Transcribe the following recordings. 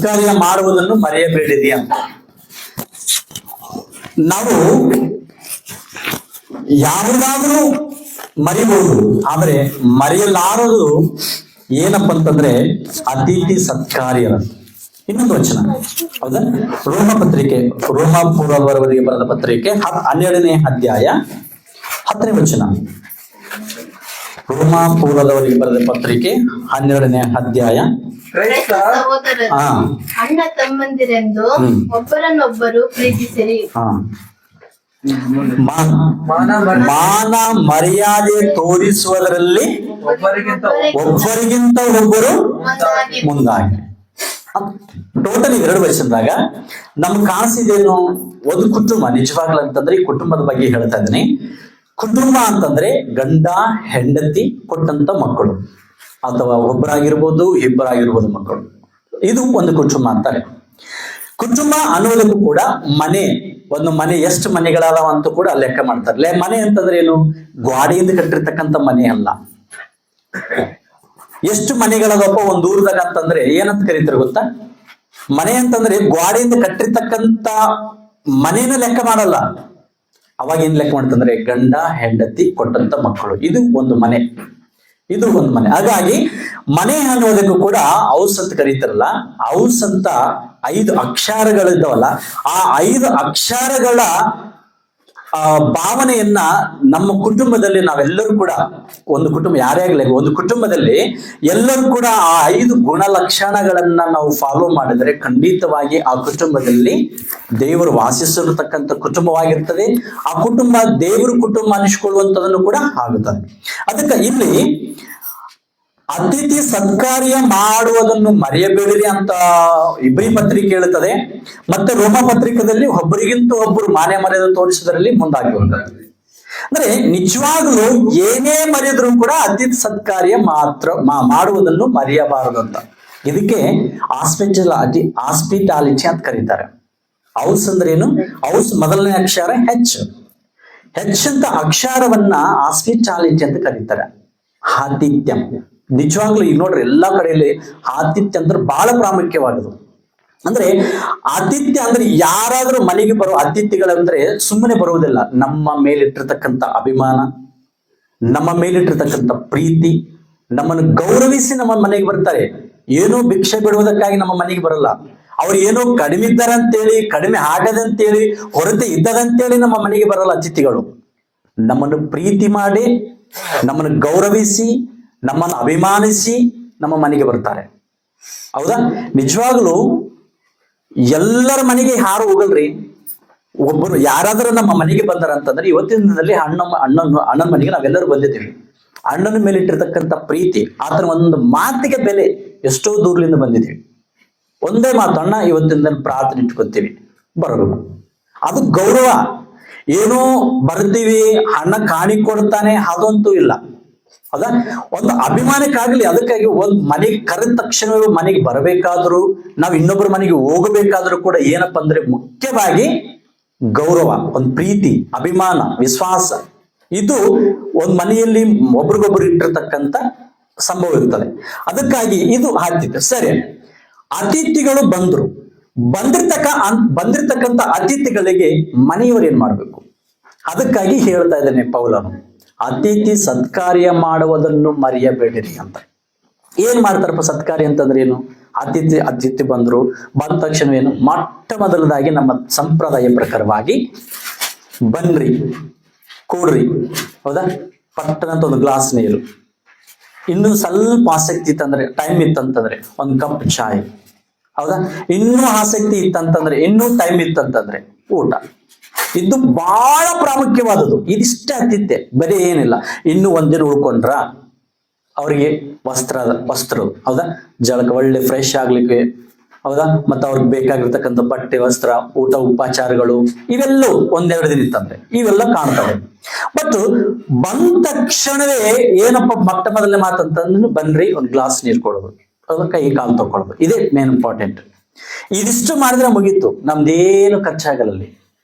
ಕಾರ್ಯ ಮಾಡುವುದನ್ನು ಮರೆಯಬೇಡಿರಿ ಅಂತ. ನಾವು ಯಾವುದಾದ್ರೂ ಮರಿಬಹುದು, ಆದ್ರೆ ಮರೆಯಲಾರದು ಏನಪ್ಪ ಅಂತಂದ್ರೆ ಅತಿಥಿ ಸತ್ಕಾರ್ಯ. ಇನ್ನೊಂದು ವಚನ, ಹೌದಾ? ರೋಮಾಪುರದವರಿಗೆ ಬರೆದ ಪತ್ರಿಕೆ 12ನೇ ಅಧ್ಯಾಯ 10ನೇ ವಚನ. ರೋಮಾಪುರದವರಿಗೆ ಬರೆದ ಪತ್ರಿಕೆ 12ನೇ ಅಧ್ಯಾಯ. ಅಣ್ಣ ತಮ್ಮಂದಿರೆಂದು ಒಬ್ಬರನ್ನೊಬ್ಬರು ಪ್ರೀತಿಸಿರಿ. ಮಾನ ಮರ್ಯಾದೆ ತೋರಿಸುವುದರಲ್ಲಿ ಒಬ್ಬರಿಗಿಂತ ಒಬ್ಬರು ಮುಂದಾಗಿ. ಟೋಟಲ್ 2 ವರ್ಷದಾಗ ನಮ್ಗೆ ಕಾಣಿಸಿದೇನು? ಒಂದು ಕುಟುಂಬ. ನಿಜವಾಗ್ಲೂ ಅಂತಂದ್ರೆ ಈ ಕುಟುಂಬದ ಬಗ್ಗೆ ಹೇಳ್ತಾ ಇದ್ದೀನಿ. ಕುಟುಂಬ ಅಂತಂದ್ರೆ ಗಂಡ ಹೆಂಡತಿ ಕೊಟ್ಟಂತ ಮಕ್ಕಳು, ಅಥವಾ ಒಬ್ಬರಾಗಿರ್ಬೋದು ಇಬ್ಬರಾಗಿರ್ಬೋದು ಮಕ್ಕಳು. ಇದು ಒಂದು ಕುಟುಂಬ ಅಂತಾರೆ. ಕುಟುಂಬ ಅನ್ನೋದಕ್ಕೂ ಕೂಡ ಮನೆ, ಒಂದು ಮನೆ ಎಷ್ಟು ಮನೆಗಳಾದವ ಅಂತ ಕೂಡ ಲೆಕ್ಕ ಮಾಡ್ತಾರೆ. ಮನೆ ಅಂತಂದ್ರೆ ಏನು? ಗ್ವಾಡಿಯಿಂದ ಕಟ್ಟಿರ್ತಕ್ಕಂಥ ಮನೆ ಅಲ್ಲ. ಎಷ್ಟು ಮನೆಗಳದಪ್ಪ ಒಂದು ಊರದಾಗ ಅಂತಂದ್ರೆ ಏನಂತ ಕರೀತಾರೆ ಗೊತ್ತಾ? ಮನೆ ಅಂತಂದ್ರೆ ಗ್ವಾಡಿಯಿಂದ ಕಟ್ಟಿರ್ತಕ್ಕಂಥ ಮನೇನ ಲೆಕ್ಕ ಮಾಡಲ್ಲ. ಅವಾಗ ಏನ್ ಲೆಕ್ಕ ಮಾಡ್ತಂದ್ರೆ ಗಂಡ ಹೆಂಡತಿ ಕೊಟ್ಟಂತ ಮಕ್ಕಳು. ಇದು ಒಂದು ಮನೆ, ಇದು ಒಂದು ಮನೆ. ಹಾಗಾಗಿ ಮನೆ ಅನ್ನೋದಕ್ಕೂ ಕೂಡ ಹೌಸ್ ಅಂತ ಕರೀತಾರಲ್ಲ, ಹೌಸ್ ಅಂತ 5 ಅಕ್ಷರಗಳಿದ್ದಾವಲ್ಲ, ಆ 5 ಅಕ್ಷರಗಳ ಭಾವನೆಯನ್ನ ನಮ್ಮ ಕುಟುಂಬದಲ್ಲಿ ನಾವೆಲ್ಲರೂ ಕೂಡ, ಒಂದು ಕುಟುಂಬ ಯಾರೇ ಆಗಲಿ, ಒಂದು ಕುಟುಂಬದಲ್ಲಿ ಎಲ್ಲರೂ ಕೂಡ ಆ 5 ಗುಣಲಕ್ಷಣಗಳನ್ನ ನಾವು ಫಾಲೋ ಮಾಡಿದ್ರೆ ಖಂಡಿತವಾಗಿ ಆ ಕುಟುಂಬದಲ್ಲಿ ದೇವರು ವಾಸಿಸಿರತಕ್ಕಂಥ ಕುಟುಂಬವಾಗಿರ್ತದೆ. ಆ ಕುಟುಂಬ ದೇವರು ಕುಟುಂಬ ಅನಿಸ್ಕೊಳ್ಳುವಂಥದನ್ನು ಕೂಡ ಆಗುತ್ತದೆ. ಅದಕ್ಕೆ ಇಲ್ಲಿ ಅತಿಥಿ ಸತ್ಕಾರ್ಯ ಮಾಡುವುದನ್ನು ಮರೆಯಬೇಡಿರಿ ಅಂತ ಇಬ್ರಿ ಪತ್ರಿಕೆ ಹೇಳುತ್ತದೆ. ಮತ್ತೆ ರೋಮ ಪತ್ರಿಕೆಯಲ್ಲಿ ಒಬ್ಬರಿಗಿಂತ ಒಬ್ಬರು ಮಾನ್ಯ ಮರ್ಯಾದೆ ತೋರಿಸುವುದರಲ್ಲಿ ಮುಂದಾಗಿ ಹೋಗ್ತಾರೆ. ಅಂದ್ರೆ ನಿಜವಾಗ್ಲೂ ಏನೇ ಮರೆಯದ್ರು ಕೂಡ ಅತಿಥಿ ಸತ್ಕಾರ್ಯ ಮಾತ್ರ ಮಾಡುವುದನ್ನು ಮರೆಯಬಾರದು ಅಂತ. ಇದಕ್ಕೆ ಹಾಸ್ಪಿಟಾಲಿಟಿ ಅಂತ ಕರೀತಾರೆ. ಹೌಸ್ ಅಂದ್ರೆ ಏನು? ಹೌಸ್ ಮೊದಲನೇ ಅಕ್ಷರ ಹೆಚ್ ಅಂತ ಅಕ್ಷರವನ್ನ ಹಾಸ್ಪಿಟಾಲಿಟಿ ಅಂತ ಕರೀತಾರೆ. ಆತಿಥ್ಯ. ನಿಜವಾಗ್ಲೂ ಈಗ ನೋಡ್ರಿ, ಎಲ್ಲಾ ಕಡೆಯಲ್ಲಿ ಆತಿಥ್ಯ ಅಂದ್ರೆ ಬಹಳ ಪ್ರಾಮುಖ್ಯವಾದದು. ಅಂದ್ರೆ ಆತಿಥ್ಯ ಅಂದ್ರೆ ಯಾರಾದ್ರೂ ಮನೆಗೆ ಬರೋ ಅತಿಥಿಗಳಂದ್ರೆ ಸುಮ್ಮನೆ ಬರುವುದಿಲ್ಲ. ನಮ್ಮ ಮೇಲಿಟ್ಟಿರ್ತಕ್ಕಂಥ ಅಭಿಮಾನ, ನಮ್ಮ ಮೇಲಿಟ್ಟಿರ್ತಕ್ಕಂಥ ಪ್ರೀತಿ, ನಮ್ಮನ್ನು ಗೌರವಿಸಿ ನಮ್ಮ ಮನೆಗೆ ಬರ್ತಾರೆ. ಏನೋ ಭಿಕ್ಷೆ ಬಿಡುವುದಕ್ಕಾಗಿ ನಮ್ಮ ಮನೆಗೆ ಬರಲ್ಲ. ಅವ್ರು ಏನೋ ಕಡಿಮೆ ಇದ್ದಾರಂತೇಳಿ, ಕಡಿಮೆ ಆಗದಂತೇಳಿ, ಹೊರತೆ ಇದ್ದದಂತೇಳಿ ನಮ್ಮ ಮನೆಗೆ ಬರಲ್ಲ ಅತಿಥಿಗಳು. ನಮ್ಮನ್ನು ಪ್ರೀತಿ ಮಾಡಿ, ನಮ್ಮನ್ನು ಗೌರವಿಸಿ, ನಮ್ಮನ್ನು ಅಭಿಮಾನಿಸಿ ನಮ್ಮ ಮನೆಗೆ ಬರ್ತಾರೆ. ಹೌದಾ? ನಿಜವಾಗ್ಲೂ ಎಲ್ಲರ ಮನೆಗೆ ಯಾರು ಹೋಗಲ್ರಿ. ಒಬ್ಬರು ಯಾರಾದ್ರೂ ನಮ್ಮ ಮನೆಗೆ ಬಂದಾರ ಅಂತಂದ್ರೆ ಇವತ್ತಿನ ದಿನದಲ್ಲಿ ಅಣ್ಣನ ಮನೆಗೆ ನಾವೆಲ್ಲರೂ ಬಂದಿದ್ದೀವಿ. ಅಣ್ಣನ ಮೇಲೆ ಇಟ್ಟಿರ್ತಕ್ಕಂಥ ಪ್ರೀತಿ, ಆತನ ಒಂದು ಮಾತಿಗೆ ಬೆಲೆ, ಎಷ್ಟೋ ದೂರದಿಂದ ಬಂದಿದ್ದೀವಿ. ಒಂದೇ ಮಾತು, ಅಣ್ಣ ಇವತ್ತಿನ ಪ್ರಾರ್ಥನೆ ಇಟ್ಕೊತೀವಿ, ಬರಬೇಕು. ಅದು ಗೌರವ. ಏನೋ ಬರ್ತೀವಿ, ಅಣ್ಣ ಕಾಣಿ ಕೊಡ್ತಾನೆ ಅದಂತೂ ಇಲ್ಲ. ಹೌದಾ? ಒಂದು ಅಭಿಮಾನಕ್ಕಾಗಲಿ, ಅದಕ್ಕಾಗಿ ಒಂದು ಮನೆಗೆ ಕರೆದ ತಕ್ಷಣವೇ ಮನೆಗೆ ಬರಬೇಕಾದ್ರೂ, ನಾವು ಇನ್ನೊಬ್ಬರ ಮನೆಗೆ ಹೋಗಬೇಕಾದ್ರೂ ಕೂಡ ಏನಪ್ಪಾ ಅಂದ್ರೆ ಮುಖ್ಯವಾಗಿ ಗೌರವ, ಒಂದು ಪ್ರೀತಿ, ಅಭಿಮಾನ, ವಿಶ್ವಾಸ. ಇದು ಒಂದು ಮನೆಯಲ್ಲಿ ಒಬ್ರಿಗೊಬ್ರು ಇಟ್ಟಿರ್ತಕ್ಕಂಥ ಸಂಭವ ಇರ್ತದೆ. ಅದಕ್ಕಾಗಿ ಇದು ಆತಿಥ್ಯ. ಸರಿ, ಅತಿಥಿಗಳು ಬಂದಿರ್ತಕ್ಕಂಥ ಅತಿಥಿಗಳಿಗೆ ಮನೆಯವರು ಏನ್ ಮಾಡ್ಬೇಕು? ಅದಕ್ಕಾಗಿ ಹೇಳ್ತಾ ಇದ್ದೇನೆ ಪೌಲನು, ಅತಿಥಿ ಸತ್ಕಾರ್ಯ ಮಾಡುವುದನ್ನು ಮರೆಯಬೇಡಿರಿ ಅಂತ. ಏನ್ ಮಾಡ್ತಾರಪ್ಪ ಸತ್ಕಾರ್ಯ ಅಂತಂದ್ರೆ ಏನು? ಅತಿಥಿ ಬಂದ ತಕ್ಷಣ ಏನು? ಮೊಟ್ಟ ಮೊದಲದಾಗಿ ನಮ್ಮ ಸಂಪ್ರದಾಯ ಪ್ರಕಾರವಾಗಿ ಬನ್ರಿ, ಕೂಡ್ರಿ, ಹೌದಾ? ಪಟ್ಟಣಂತ ಒಂದು ಗ್ಲಾಸ್ ನೀರು, ಇನ್ನೂ ಸ್ವಲ್ಪ ಆಸಕ್ತಿ ಇತ್ತಂದ್ರೆ, ಟೈಮ್ ಇತ್ತಂತಂದ್ರೆ ಒಂದು ಕಪ್ ಚಾಯ್, ಹೌದಾ? ಇನ್ನೂ ಆಸಕ್ತಿ ಇತ್ತಂತಂದ್ರೆ, ಇನ್ನೂ ಟೈಮ್ ಇತ್ತಂತಂದ್ರೆ ಊಟ. ಇದು ಬಹಳ ಪ್ರಾಮುಖ್ಯವಾದದ್ದು. ಇದಿಷ್ಟೇ ಅತಿಥ್ಯ, ಬರೀ ಏನಿಲ್ಲ. ಇನ್ನು ಒಂದಿನ ಉಳ್ಕೊಂಡ್ರ ಅವರಿಗೆ ವಸ್ತ್ರ, ಹೌದಾ? ಜಳಕ ಒಳ್ಳೆ ಫ್ರೆಶ್ ಆಗ್ಲಿಕ್ಕೆ, ಹೌದಾ? ಮತ್ತೆ ಅವ್ರಿಗೆ ಬೇಕಾಗಿರ್ತಕ್ಕಂಥ ಬಟ್ಟೆ, ವಸ್ತ್ರ, ಊಟ, ಉಪಚಾರಗಳು ಇವೆಲ್ಲವೂ 1-2 ದಿನ ಇತ್ತಂದ್ರೆ ಇವೆಲ್ಲ ಕಾಣ್ತವೆ. ಬಟ್ ಬಂದ ತಕ್ಷಣವೇ ಏನಪ್ಪ ಮೊಟ್ಟ ಮೊದಲನೇ ಮಾತಂತಂದ್ರೆ ಬನ್ರಿ, ಒಂದು ಗ್ಲಾಸ್ ನೀರು ಕೊಡೋದು, ಅದನ್ನ ಕೈ ಕಾಲು ತಗೊಳ್ಳೋದು. ಇದೇ ಮೇನ್ ಇಂಪಾರ್ಟೆಂಟ್. ಇದಿಷ್ಟು ಮಾಡಿದ್ರೆ ಮುಗೀತು, ನಮ್ದೇನು ಖರ್ಚಾಗಲ್ಲ. ಅಲ್ಲಿ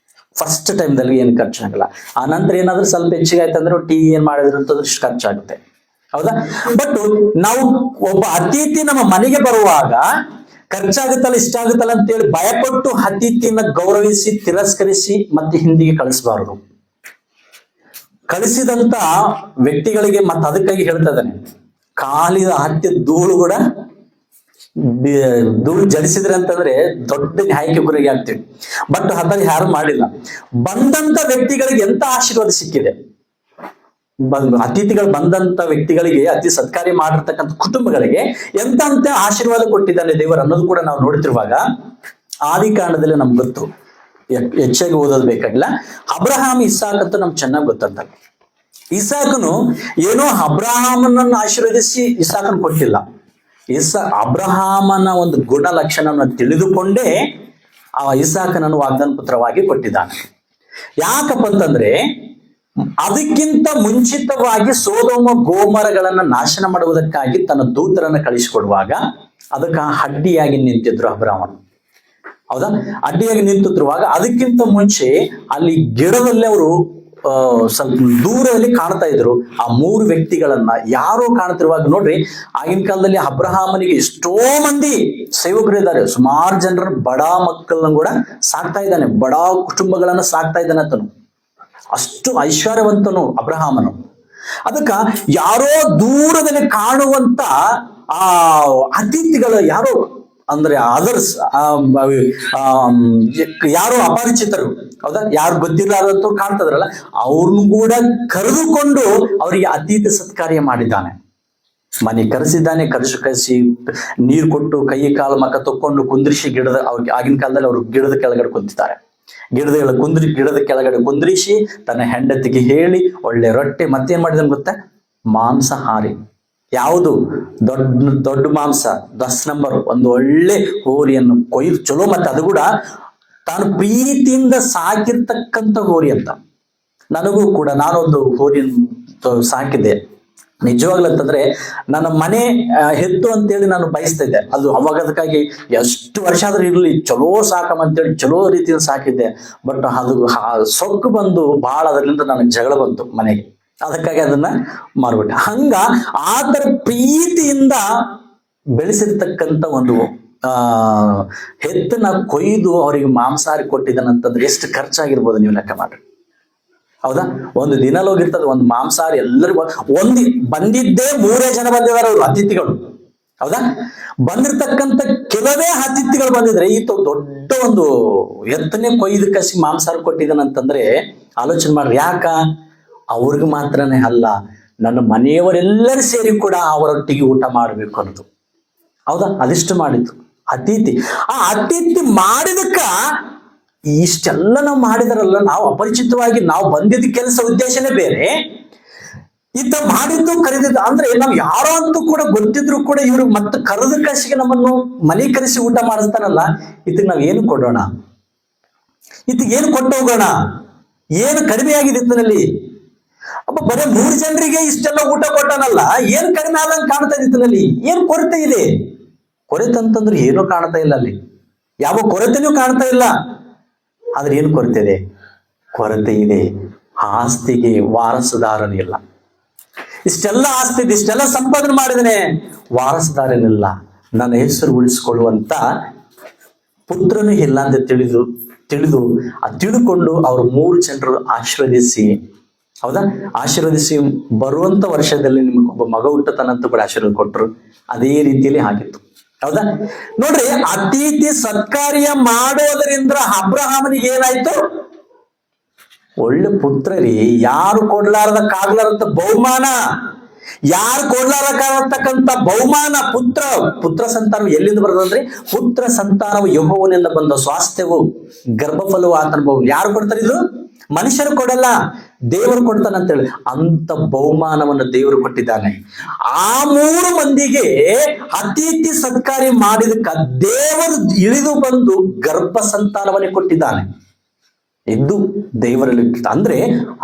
ಫಸ್ಟ್ ಟೈಮ್ದಲ್ಲಿ ಏನು ಖರ್ಚಾಗಲ್ಲ. ಆ ನಂತರ ಏನಾದ್ರೂ ಸ್ವಲ್ಪ ಹೆಚ್ಚಿಗೆ ಆಯ್ತಂದ್ರೆ ಟೀ ಏನ್ ಮಾಡಿದ್ರು ಅಂತಂದ್ರೆ ಖರ್ಚಾಗುತ್ತೆ. ಹೌದಾ? ಬಟ್ ನಾವು ಒಬ್ಬ ಅತಿಥಿ ನಮ್ಮ ಮನೆಗೆ ಬರುವಾಗ ಖರ್ಚಾಗುತ್ತಲ್ಲ ಇಷ್ಟ ಆಗುತ್ತಲ್ಲ ಅಂತೇಳಿ ಭಯಪಟ್ಟು ಅತಿಥಿನ ಗೌರವಿಸಿ ತಿರಸ್ಕರಿಸಿ ಮತ್ತೆ ಹಿಂದಿಗೆ ಕಳಿಸಬಾರದು. ಕಳಿಸಿದಂತ ವ್ಯಕ್ತಿಗಳಿಗೆ ಮತ್ತೆ ಅದಕ್ಕಾಗಿ ಹೇಳ್ತಾ ಇದ್ದಾನೆ, ಕಾಲಿದ ಹತ್ತಿ ಧೂಳು ಕೂಡ ಧೂಳು ಜಡಿಸಿದ್ರೆ ಅಂತಂದ್ರೆ ದೊಡ್ಡ ನ್ಯಾಯಕ್ಕೆ ಗುರಿಗೆ ಆಗ್ತೀವಿ. ಬಟ್ ಅದನ್ನ ಯಾರು ಮಾಡಿಲ್ಲ. ಬಂದಂತ ವ್ಯಕ್ತಿಗಳಿಗೆ ಎಂತ ಆಶೀರ್ವಾದ ಸಿಕ್ಕಿದೆ. ಅತಿಥಿಗಳು ಬಂದಂತ ವ್ಯಕ್ತಿಗಳಿಗೆ, ಅತಿ ಸತ್ಕಾರ್ಯ ಮಾಡಿರ್ತಕ್ಕಂಥ ಕುಟುಂಬಗಳಿಗೆ ಎಂತ ಆಶೀರ್ವಾದ ಕೊಟ್ಟಿದ್ದಾನೆ ದೇವರು ಅನ್ನೋದು ಕೂಡ ನಾವು ನೋಡ್ತಿರುವಾಗ ಆದಿಕಾಂಡದಲ್ಲಿ ನಮ್ಗೆ ಗೊತ್ತು. ಹೆಚ್ಚಾಗಿ ಓದೋದು ಬೇಕಾಗಿಲ್ಲ. ಅಬ್ರಹಾಮ್ ಇಸಾಕ್ ಅಂತ ನಮ್ಗೆ ಚೆನ್ನಾಗಿ ಗೊತ್ತಂತ. ಇಸಾಕನು ಏನೋ ಅಬ್ರಹಾಮನನ್ನು ಆಶೀರ್ವದಿಸಿ ಇಸಾಕನ್ ಕೊಟ್ಟಿಲ್ಲ. ಅಬ್ರಹಾಮನ ಒಂದು ಗುಣ ಲಕ್ಷಣವನ್ನು ತಿಳಿದುಕೊಂಡೇ ಆ ಇಸಾಕನನ್ನು ವಾಗ್ದಾನ ಪುತ್ರವಾಗಿ ಕೊಟ್ಟಿದ್ದಾನೆ. ಯಾಕಪ್ಪ ಅಂತಂದ್ರೆ ಅದಕ್ಕಿಂತ ಮುಂಚಿತವಾಗಿ ಸೊದೋಮ ಗೋಮರಗಳನ್ನ ನಾಶನ ಮಾಡುವುದಕ್ಕಾಗಿ ತನ್ನ ದೂತರನ್ನ ಕಳಿಸಿಕೊಡುವಾಗ ಅದಕ್ಕೆ ಅಡ್ಡಿಯಾಗಿ ನಿಂತಿದ್ರು ಅಬ್ರಹಾಮನು. ಹೌದಾ? ಅಡ್ಡಿಯಾಗಿ ನಿಂತಿರುವಾಗ ಅದಕ್ಕಿಂತ ಮುಂಚೆ ಅಲ್ಲಿ ಗಿಡದಲ್ಲಿ ಅವರು ಸ್ವಲ್ಪ ದೂರದಲ್ಲಿ ಕಾಣ್ತಾ ಇದ್ರು ಆ 3 ವ್ಯಕ್ತಿಗಳನ್ನ. ಯಾರೋ ಕಾಣ್ತಿರುವಾಗ ನೋಡ್ರಿ, ಆಗಿನ ಕಾಲದಲ್ಲಿ ಅಬ್ರಹಾಮನಿಗೆ ಎಷ್ಟೋ ಮಂದಿ ಸೇವಕರು ಇದ್ದಾರೆ. ಸುಮಾರು ಜನರ ಬಡ ಮಕ್ಕಳನ್ನ ಕೂಡ ಸಾಕ್ತಾ ಇದ್ದಾನೆ, ಬಡ ಕುಟುಂಬಗಳನ್ನ ಸಾಕ್ತಾ ಇದ್ದಾನೆ ಆತನು. ಅಷ್ಟು ಐಶ್ವರ್ಯವಂತನು ಅಬ್ರಹಾಮನು. ಅದಕ್ಕ ಯಾರೋ ದೂರದಲ್ಲಿ ಕಾಣುವಂತ ಆ ಅತಿಥಿಗಳು ಯಾರೋ ಅಂದ್ರೆ ಅದರ್ಸ್, ಯಾರೋ ಅಪರಿಚಿತರು, ಹೌದಾ, ಯಾರು ಗೊತ್ತಿರಲಾರದಂತವ್ರು ಕಾಣ್ತದ್ರಲ್ಲ, ಅವ್ರನ್ನು ಕೂಡ ಕರೆದುಕೊಂಡು ಅವರಿಗೆ ಅತಿಥಿ ಸತ್ಕಾರ್ಯ ಮಾಡಿದ್ದಾನೆ. ಮನೆ ಕರೆಸಿದ್ದಾನೆ. ಕರೆಸಿ ನೀರು ಕೊಟ್ಟು ಕೈ ಕಾಲು ಮಕ್ಕ ತಕ್ಕೊಂಡು ಕುಂದ್ರಿಸಿ ಗಿಡದ, ಅವ್ರಿಗೆ ಆಗಿನ ಕಾಲದಲ್ಲಿ ಅವರು ಗಿಡದ ಕೆಳಗಡೆ ಕುಂತಿದ್ದಾರೆ. ಗಿಡದ ಕೆಳಗಡೆ ಕುಂದ್ರಿಸಿ ತನ್ನ ಹೆಂಡತಿಗೆ ಹೇಳಿ ಒಳ್ಳೆ ರೊಟ್ಟಿ ಮತ್ತೇನ್ ಮಾಡಿದನ್ ಗೊತ್ತಾ? ಮಾಂಸಾಹಾರಿ. ಯಾವುದು? ದೊಡ್ಡ ಮಾಂಸ 10 ನಂಬರ್ ಒಂದು ಒಳ್ಳೆ ಹೋರಿಯನ್ನು ಕೊಯ್ದು ಚಲೋ, ಮತ್ತೆ ಅದು ಕೂಡ ತಾನು ಪ್ರೀತಿಯಿಂದ ಸಾಕಿರ್ತಕ್ಕಂಥ ಹೋರಿ ಅಂತ. ನನಗೂ ಕೂಡ ನಾನೊಂದು ಹೋರಿಯನ್ನು ಸಾಕಿದ್ದೆ. ನಿಜವಾಗ್ಲೂ ಅಂತಂದ್ರೆ ನನ್ನ ಮನೆ ಹೆತ್ತು ಅಂತೇಳಿ ನಾನು ಬಯಸ್ತಾ ಇದ್ದೆ. ಅದು ಅವಾಗ ಅದಕ್ಕಾಗಿ ಎಷ್ಟು ವರ್ಷ ಆದ್ರೂ ಇರ್ಲಿ, ಚಲೋ ಸಾಕಂತೇಳಿ ಚಲೋ ರೀತಿಯಿಂದ ಸಾಕಿದ್ದೆ. ಬಟ್ ಅದು ಸೊಕ್ಕು ಬಂದು ಬಹಳ ಅದರಿಂದ ನನಗೆ ಜಗಳ ಬಂತು ಮನೆಗೆ. ಅದಕ್ಕಾಗಿ ಅದನ್ನ ಮಾರ್ಬಿಟ್ಟೆ. ಹಂಗ ಆತರ ಪ್ರೀತಿಯಿಂದ ಬೆಳೆಸಿರ್ತಕ್ಕಂಥ ಒಂದು ಹೆತ್ತನ್ನ ಕೊಯ್ದು ಅವರಿಗೆ ಮಾಂಸಾಹಾರಿ ಕೊಟ್ಟಿದ್ದಾನಂತಂದ್ರೆ ಎಷ್ಟು ಖರ್ಚಾಗಿರ್ಬೋದು ನೀವು ಲೆಕ್ಕ ಮಾಡ್ರಿ. ಹೌದಾ? ಒಂದು ದಿನ ಹೋಗಿರ್ತದೆ ಒಂದು ಮಾಂಸಾಹಾರಿ ಎಲ್ಲರಿಗೂ. ಬಂದಿದ್ದೇ 3 ಜನ ಬಂದಿದ್ದಾರೆ ಅವರು ಅತಿಥಿಗಳು. ಹೌದಾ? ಬಂದಿರ್ತಕ್ಕಂಥ ಕೆಲವೇ ಅತಿಥಿಗಳು ಬಂದಿದ್ರೆ ಈತ ದೊಡ್ಡ ಒಂದು ಎತ್ತನೇ ಕೊಯ್ದು ಕಸಿ ಮಾಂಸಾಹಾರ ಕೊಟ್ಟಿದ್ದಾನಂತಂದ್ರೆ ಆಲೋಚನೆ ಮಾಡ್ರಿ. ಯಾಕ? ಅವ್ರಿಗೆ ಮಾತ್ರನೇ ಅಲ್ಲ, ನನ್ನ ಮನೆಯವರೆಲ್ಲರೂ ಸೇರಿ ಕೂಡ ಅವರೊಟ್ಟಿಗೆ ಊಟ ಮಾಡಬೇಕು ಅನ್ನೋದು. ಹೌದಾ? ಅದಿಷ್ಟು ಮಾಡಿತ್ತು ಅತಿಥಿ. ಆ ಅತಿಥಿ ಮಾಡಿದಕ್ಕ ಇಷ್ಟೆಲ್ಲ ನಾವು ಮಾಡಿದಾರಲ್ಲ, ನಾವು ಅಪರಿಚಿತವಾಗಿ ನಾವು ಬಂದಿದ್ದ ಕೆಲಸ ಉದ್ದೇಶನೇ ಬೇರೆ, ಈತ ಮಾಡಿದ್ದು ಕರೆದಿದ್ದು ಅಂದ್ರೆ ನಾವ್ ಯಾರೋ ಅಂತೂ ಕೂಡ ಗೊತ್ತಿದ್ರು ಕೂಡ ಇವ್ರು ಮತ್ತೆ ಕರೆದ ಕಸಿಗೆ ನಮ್ಮನ್ನು ಮನೆ ಕರೆಸಿ ಊಟ ಮಾಡಿಸ್ತಾನಲ್ಲ, ಇದಕ್ಕೆ ನಾವ್ ಏನು ಕೊಡೋಣ? ಇದಕ್ಕೆ ಏನು ಕೊಟ್ಟು ಹೋಗೋಣ? ಏನು ಕಡಿಮೆ ಆಗಿದೆ ಇತ್ತನಲ್ಲಿ? ಅಪ್ಪ ಬರೀ 3 ಜನರಿಗೆ ಇಷ್ಟೆಲ್ಲ ಊಟ ಕೊಟ್ಟಾನಲ್ಲ, ಏನು ಕಡಿಮೆ ಆದಂಗೆ ಕಾಣ್ತಾ ಇದ್ದಿತ್ತನಲ್ಲಿ? ಏನು ಕೊರತೆ ಇದೆ? ಕೊರತೆ ಅಂತಂದ್ರೆ ಏನೂ ಕಾಣ್ತಾ ಇಲ್ಲ ಅಲ್ಲಿ, ಯಾವ ಕೊರತೆನೂ ಕಾಣ್ತಾ ಇಲ್ಲ. ಆದ್ರೆ ಏನು ಕೊರತೆ ಇದೆ? ಕೊರತೆ ಇದೆ. ಆಸ್ತಿಗೆ ವಾರಸುದಾರನಿಲ್ಲ. ಇಷ್ಟೆಲ್ಲ ಆಸ್ತಿ ಇದೆ, ಇಷ್ಟೆಲ್ಲ ಸಂಪಾದನೆ ಮಾಡಿದನೆ, ವಾರಸುದಾರನಿಲ್ಲ. ನನ್ನ ಹೆಸರು ಉಳಿಸ್ಕೊಳ್ಳುವಂತ ಪುತ್ರನೂ ಇಲ್ಲ ಅಂತ ತಿಳ್ಕೊಂಡು ಅವರು 3 ಜನರು ಆಶೀರ್ವದಿಸಿ, ಹೌದಾ, ಆಶೀರ್ವದಿಸಿ ಬರುವಂತ ವರ್ಷದಲ್ಲಿ ನಿಮಗೊಬ್ಬ ಮಗ ಹುಟ್ಟತಾನಂತ ಕೂಡ ಆಶೀರ್ವಾದ ಕೊಟ್ಟರು. ಅದೇ ರೀತಿಯಲ್ಲಿ ಆಗಿತ್ತು. ಹೌದಾ? ನೋಡ್ರಿ, ಅತಿಥಿ ಸತ್ಕಾರ್ಯ ಮಾಡೋದರಿಂದ ಅಬ್ರಹಾಮನಿಗೆ ಏನಾಯ್ತು? ಒಳ್ಳೆ ಪುತ್ರ ರೀ. ಯಾರು ಕೊಡ್ಲಾರದಕ್ಕಾಗ್ಲಾರಂತ ಬಹುಮಾನ, ಯಾರು ಕೊಡ್ಲಾರಕ್ಕಾಗತಕ್ಕಂತ ಬಹುಮಾನ ಪುತ್ರ ಸಂತಾನವು ಎಲ್ಲಿಂದ ಬರೋದಂದ್ರೆ, ಪುತ್ರ ಸಂತಾನವು ಯೆಹೋವನಿಂದ ಬಂದ ಸ್ವಾಸ್ಥ್ಯವು ಗರ್ಭಫಲವು ಆತನ ಬಹುಮಾನ. ಯಾರು ಕೊಡ್ತಾರೆ? ಇದು ಮನುಷ್ಯರು ಕೊಡಲ್ಲ, ದೇವರು ಕೊಡ್ತಾನಂತೇಳಿ ಅಂತ ಬಹುಮಾನವನ್ನು ದೇವರು ಕೊಟ್ಟಿದ್ದಾನೆ. ಆ 3 ಮಂದಿಗೆ ಅತಿಥಿ ಸತ್ಕಾರ್ಯ ಮಾಡಿದಕ್ಕ ದೇವರು ಇಳಿದು ಬಂದು ಗರ್ಭ ಸಂತಾನವನ್ನೇ ಕೊಟ್ಟಿದ್ದಾನೆ. ಇದು ದೇವರಲ್ಲಿ. ಅಂದ್ರೆ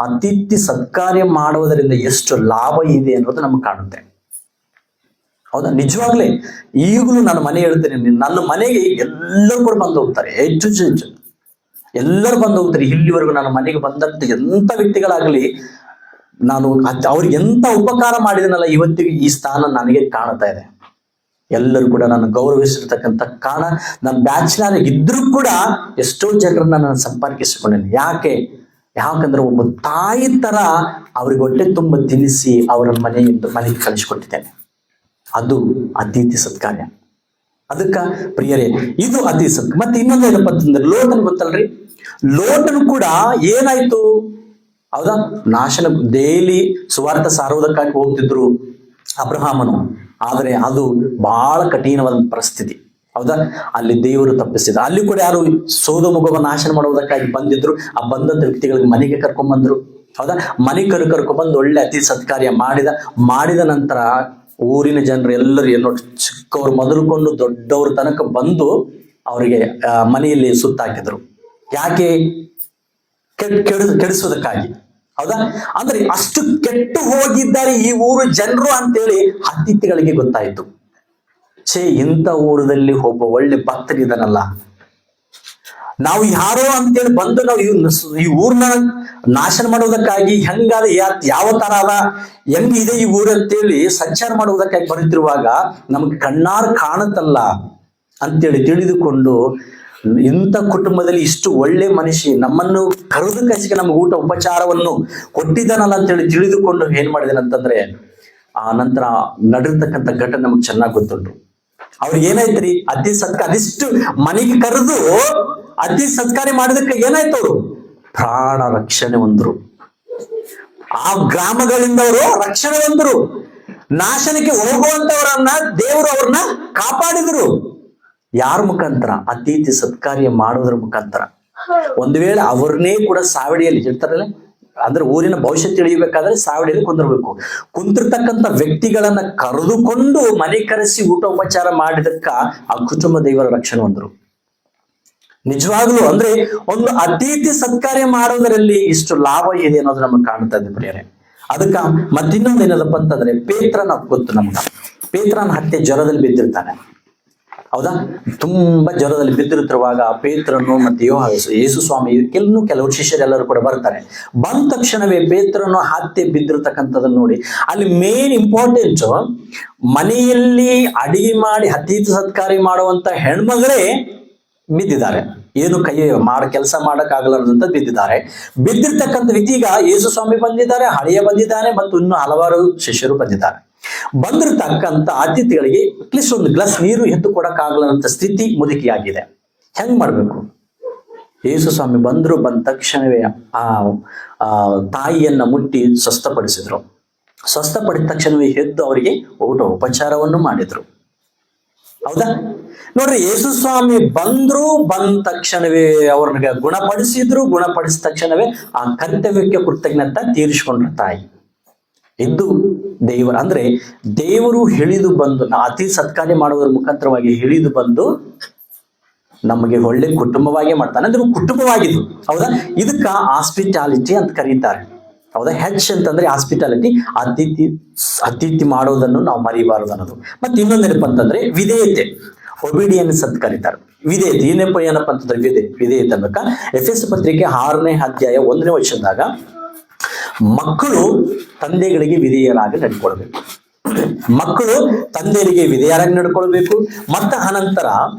ಅತಿಥಿ ಸತ್ಕಾರ್ಯ ಮಾಡುವುದರಿಂದ ಎಷ್ಟು ಲಾಭ ಇದೆ ಅನ್ನೋದು ನಮ್ಗೆ ಕಾಣುತ್ತೆ. ಹೌದಾ? ನಿಜವಾಗ್ಲೇ ಈಗಲೂ ನನ್ನ ಮನೆ ಹೇಳ್ತೇನೆ, ನನ್ನ ಮನೆಗೆ ಎಲ್ಲರೂ ಕೂಡ ಬಂದು ಹೋಗ್ತಾರೆ. ಹೆಚ್ಚು ಎಲ್ಲರೂ ಬಂದು ಹೋಗ್ತಾರೆ. ಇಲ್ಲಿವರೆಗೂ ನನ್ನ ಮನೆಗೆ ಬಂದಂತ ಎಂತ ವ್ಯಕ್ತಿಗಳಾಗ್ಲಿ ನಾನು ಅವ್ರಿಗೆ ಎಂತ ಉಪಕಾರ ಮಾಡಿದನಲ್ಲ, ಇವತ್ತಿಗೆ ಈ ಸ್ಥಾನ ನನಗೆ ಕಾಣ್ತಾ ಇದೆ. ಎಲ್ಲರೂ ಕೂಡ ನಾನು ಗೌರವಿಸಿರ್ತಕ್ಕಂಥ ಕಾರಣ, ನನ್ನ ಬ್ಯಾಚುಲರ್ ಇದ್ರೂ ಕೂಡ ಎಷ್ಟೋ ಜನರನ್ನ ನಾನು ಸಂಪರ್ಕಿಸಿಕೊಂಡೇನೆ. ಯಾಕಂದ್ರೆ ಒಬ್ಬ ತಾಯಿ ತರ ಅವ್ರಿಗೆ ಹೊಟ್ಟೆ ತುಂಬ ತಿನ್ನಿಸಿ ಅವರ ಮನೆಗೆ ಕಳಿಸ್ಕೊಟ್ಟಿದ್ದೇನೆ. ಅದು ಅತಿಥಿ ಸತ್ಕಾರ್ಯ. ಅದಕ್ಕ ಪ್ರಿಯರೇ, ಇದು ಅತಿಥಿ ಸತ್ಕಾರ. ಮತ್ತೆ ಇನ್ನೊಂದು ಏನಪ್ಪ ಅಂತಂದ್ರೆ, ಲೋಟನ್ ಗೊತ್ತಲ್ರಿ, ಲೋಟನು ಕೂಡ ಏನಾಯ್ತು, ಹೌದಾ, ನಾಶನ ಡೈಲಿ ಸುವಾರ್ಥ ಸಾರುವುದಕ್ಕಾಗಿ ಹೋಗ್ತಿದ್ರು ಅಬ್ರಹಾಮನು. ಆದರೆ ಅದು ಬಹಳ ಕಠಿಣವಾದ ಪರಿಸ್ಥಿತಿ, ಹೌದಾ. ಅಲ್ಲಿ ದೇವರು ತಪ್ಪಿಸಿದ. ಅಲ್ಲಿ ಕೂಡ ಯಾರು ಸೋದೋಮಗೊಮ ನಾಶನ ಮಾಡುವುದಕ್ಕಾಗಿ ಬಂದಿದ್ರು. ಆ ಬಂದಂತ ವ್ಯಕ್ತಿಗಳಿಗೆ ಮನೆಗೆ ಕರ್ಕೊಂಡ್ಬಂದ್ರು, ಹೌದಾ. ಮನೆಗೆ ಕರ್ಕೊಂಡ್ಬಂದು ಒಳ್ಳೆ ಅತಿಥಿ ಸತ್ಕಾರ್ಯ ಮಾಡಿದ ನಂತರ ಊರಿನ ಜನರು ಎಲ್ಲರೂ ಏನೋ ಚಿಕ್ಕವ್ರು ಮೊದಲುಕೊಂಡು ದೊಡ್ಡವ್ರ ತನಕ ಬಂದು ಅವರಿಗೆ ಮನೆಯಲ್ಲಿ ಸುತ್ತಾಕಿದ್ರು. ಯಾಕೆ? ಕೆಡಿಸೋದಕ್ಕಾಗಿ, ಹೌದಾ. ಅಂದ್ರೆ ಅಷ್ಟು ಕೆಟ್ಟು ಹೋಗಿದ್ದಾರೆ ಈ ಊರು ಜನರು ಅಂತೇಳಿ ಅತಿಥಿಗಳಿಗೆ ಗೊತ್ತಾಯ್ತು. ಇಂಥ ಊರದಲ್ಲಿ ಒಬ್ಬ ಒಳ್ಳೆ ಭಕ್ತರಿದ್ದಾನಲ್ಲ, ನಾವು ಯಾರೋ ಅಂತೇಳಿ ಬಂದು ನಾವು ಈ ಊರ್ನ ನಾಶನ ಮಾಡುವುದಕ್ಕಾಗಿ ಹೆಂಗಾದ ಯಾವ ತರ ಅದ, ಹೆಂಗಿದೆ ಈ ಊರು ಅಂತೇಳಿ ಸಂಚಾರ ಮಾಡುವುದಕ್ಕಾಗಿ ಬರುತ್ತಿರುವಾಗ ನಮ್ಗೆ ಕಣ್ಣಾರು ಕಾಣುತ್ತಲ್ಲ ಅಂತೇಳಿ ತಿಳಿದುಕೊಂಡು, ಇಂಥ ಕುಟುಂಬದಲ್ಲಿ ಇಷ್ಟು ಒಳ್ಳೆ ಮನುಷ್ಯ ನಮ್ಮನ್ನು ಕರೆದು ಕಸಿಗೆ ನಮ್ಗೆ ಊಟ ಉಪಚಾರವನ್ನು ಕೊಟ್ಟಿದ್ದಾನಲ್ಲ ಅಂತೇಳಿ ತಿಳಿದುಕೊಂಡು ಏನ್ ಮಾಡಿದೇನಂತಂದ್ರೆ, ಆ ನಂತರ ನಡೆರ್ತಕ್ಕಂಥ ಘಟನೆ ನಮ್ಗೆ ಚೆನ್ನಾಗಿ ಗೊತ್ತುಂಟು. ಅವ್ರಿಗೆ ಏನಾಯ್ತ್ರಿ, ಅದಿಷ್ಟು ಮನೆಗೆ ಕರೆದು ಅತಿ ಸತ್ಕಾರ್ಯ ಮಾಡಿದಕ್ಕೆ ಏನಾಯ್ತು, ಅವರು ಪ್ರಾಣ ರಕ್ಷಣೆ ಹೊಂದ್ರು. ಆ ಗ್ರಾಮಗಳಿಂದ ಅವರು ರಕ್ಷಣೆ ಹೊಂದ್ರು. ನಾಶನಕ್ಕೆ ಹೋಗುವಂತವರನ್ನ ದೇವರು ಅವ್ರನ್ನ ಕಾಪಾಡಿದ್ರು. ಯಾರ ಮುಖಾಂತರ? ಅತಿಥಿ ಸತ್ಕಾರ್ಯ ಮಾಡೋದ್ರ ಮುಖಾಂತರ. ಒಂದು ವೇಳೆ ಅವ್ರನ್ನೇ ಕೂಡ ಸಾವಿಡಿಯಲ್ಲಿ ಇರ್ತಾರಲ್ಲ, ಅಂದ್ರೆ ಊರಿನ ಭವಿಷ್ಯ ತಿಳಿಯಬೇಕಾದ್ರೆ ಸಾವಿಡಿಯಲ್ಲಿ ಕುಂದಿರ್ಬೇಕು. ಕುಂತಿರ್ತಕ್ಕಂಥ ವ್ಯಕ್ತಿಗಳನ್ನ ಕರೆದುಕೊಂಡು ಮನೆ ಕರೆಸಿ ಊಟ ಉಪಚಾರ ಮಾಡಿದಕ್ಕ ಆ ಕುಟುಂಬ ದೇವರ ರಕ್ಷಣೆ ಹೊಂದ್ರು. ನಿಜವಾಗ್ಲೂ ಅಂದ್ರೆ ಒಂದು ಅತಿಥಿ ಸತ್ಕಾರ್ಯ ಮಾಡೋದರಲ್ಲಿ ಇಷ್ಟು ಲಾಭ ಇದೆ ಅನ್ನೋದು ನಮಗೆ ಕಾಣ್ತಾ ಇದೆ ಪ್ರಿಯರೇ. ಅದಕ್ಕ ಮತ್ತಿನ್ನೊಂದು ಏನದಪ್ಪ ಅಂತಂದ್ರೆ, ಪೇತ್ರನ ಗೊತ್ತು ನಮ್ಗೆ. ಪೇತ್ರನ ಹತ್ಯೆ ಜ್ವರದಲ್ಲಿ ಬಿದ್ದಿರ್ತಾನೆ, ಹೌದಾ. ತುಂಬಾ ಜ್ವರದಲ್ಲಿ ಬಿದ್ದಿರುತ್ತಿರುವಾಗ ಪೇತ್ರನು ಮತ್ತೆ ಯೇಸು ಸ್ವಾಮಿ ಕೆಲವು ಶಿಷ್ಯರೆಲ್ಲರೂ ಕೂಡ ಬರ್ತಾರೆ. ಬಂದ ತಕ್ಷಣವೇ ಪೇತ್ರನು ಹತ್ಯೆ ಬಿದ್ದಿರತಕ್ಕಂಥದ್ದನ್ನು ನೋಡಿ, ಅಲ್ಲಿ ಮೇನ್ ಇಂಪಾರ್ಟೆಂಟ್, ಮನೆಯಲ್ಲಿ ಅಡಿಗೆ ಮಾಡಿ ಅತಿಥಿ ಸತ್ಕಾರ್ಯ ಮಾಡುವಂತ ಹೆಣ್ಮಗಳೇ ಬಿದ್ದಿದ್ದಾರೆ. ಏನು ಕೆಲಸ ಮಾಡಕ್ಕಾಗಲಾರ್ದಂತ ಬಿದ್ದಿದ್ದಾರೆ. ಬಿದ್ದಿರ್ತಕ್ಕಂಥ ವ್ಯಕ್ತಿ ಈಗ ಯೇಸು ಸ್ವಾಮಿ ಬಂದಿದ್ದಾರೆ, ಹಳೆಯ ಬಂದಿದ್ದಾನೆ, ಮತ್ತು ಇನ್ನೂ ಹಲವಾರು ಶಿಷ್ಯರು ಬಂದಿದ್ದಾರೆ. ಬಂದಿರತಕ್ಕಂಥ ಅತಿಥಿಗಳಿಗೆ ಅಟ್ಲೀಸ್ಟ್ ಒಂದು ಗ್ಲಾಸ್ ನೀರು ಎದ್ದು ಕೊಡಕ್ಕಾಗಲಾರಂತ ಸ್ಥಿತಿ ಮುದುಕಿಯಾಗಿದೆ. ಹೆಂಗ್ ಮಾಡ್ಬೇಕು? ಯೇಸು ಸ್ವಾಮಿ ಬಂದ ತಕ್ಷಣವೇ ಆ ತಾಯಿಯನ್ನ ಮುಟ್ಟಿ ಸ್ವಸ್ಥಪಡಿಸಿದ್ರು. ಸ್ವಸ್ಥಪಡಿದ ತಕ್ಷಣವೇ ಎದ್ದು ಅವರಿಗೆ ಊಟ ಉಪಚಾರವನ್ನು ಮಾಡಿದ್ರು, ಹೌದಾ. ನೋಡ್ರಿ, ಯೇಸು ಸ್ವಾಮಿ ಬಂದ ತಕ್ಷಣವೇ ಅವ್ರನ್ನ ಗುಣಪಡಿಸಿದ ತಕ್ಷಣವೇ ಆ ಕರ್ತವ್ಯಕ್ಕೆ ಕೃತಜ್ಞತೆ ತೀರಿಸಿಕೊಂಡ್ರ ತಾಯಿ. ಇದು ದೇವರ ಅಂದ್ರೆ ದೇವರು ಇಳಿದು ಬಂದು ಅತಿ ಸತ್ಕಾರ್ಯ ಮಾಡುವುದರ ಮುಖಾಂತರವಾಗಿ ಇಳಿದು ಬಂದು ನಮಗೆ ಒಳ್ಳೆ ಕುಟುಂಬವಾಗಿ ಮಾಡ್ತಾನೆ. ಅಂದ್ರೆ ಕುಟುಂಬವಾಗಿದ್ದು, ಹೌದಾ. ಇದಕ್ಕ ಹಾಸ್ಪಿಟಾಲಿಟಿ ಅಂತ ಕರೀತಾರೆ, ಹೌದಾ. ಅಂತಂದ್ರೆ ಹಾಸ್ಪಿಟಾಲಿಟಿ, ಅತಿಥಿ ಮಾಡೋದನ್ನು ನಾವು ಮರಿಬಾರದು ಅನ್ನೋದು. ಮತ್ತೆ ಇನ್ನೊಂದೇನಪ್ಪ ಅಂತಂದ್ರೆ ವಿಧೇಯತೆ, ಒಬಿಡಿಯನ್ಸ್ ಅಂತ ಕರೀತಾರೆ. ವಿಧೇಯತೆ ಏನಪ್ಪ ಅಂತಂದ್ರೆ ವಿಧೇಯತೆ ಅನ್ಬೇಕಾ. ಎಫೆಸ ಪತ್ರಿಕೆ 6ನೇ ಅಧ್ಯಾಯ 1ನೇ ವಚನದಾಗ, ಮಕ್ಕಳು ತಂದೆಗಳಿಗೆ ವಿಧೇಯರಾಗಿ ನಡ್ಕೊಳ್ಬೇಕು. ಮಕ್ಕಳು ತಂದೆಯರಿಗೆ ವಿಧೇಯರಾಗಿ ನಡ್ಕೊಳ್ಬೇಕು. ಮತ್ತ ಅನಂತರ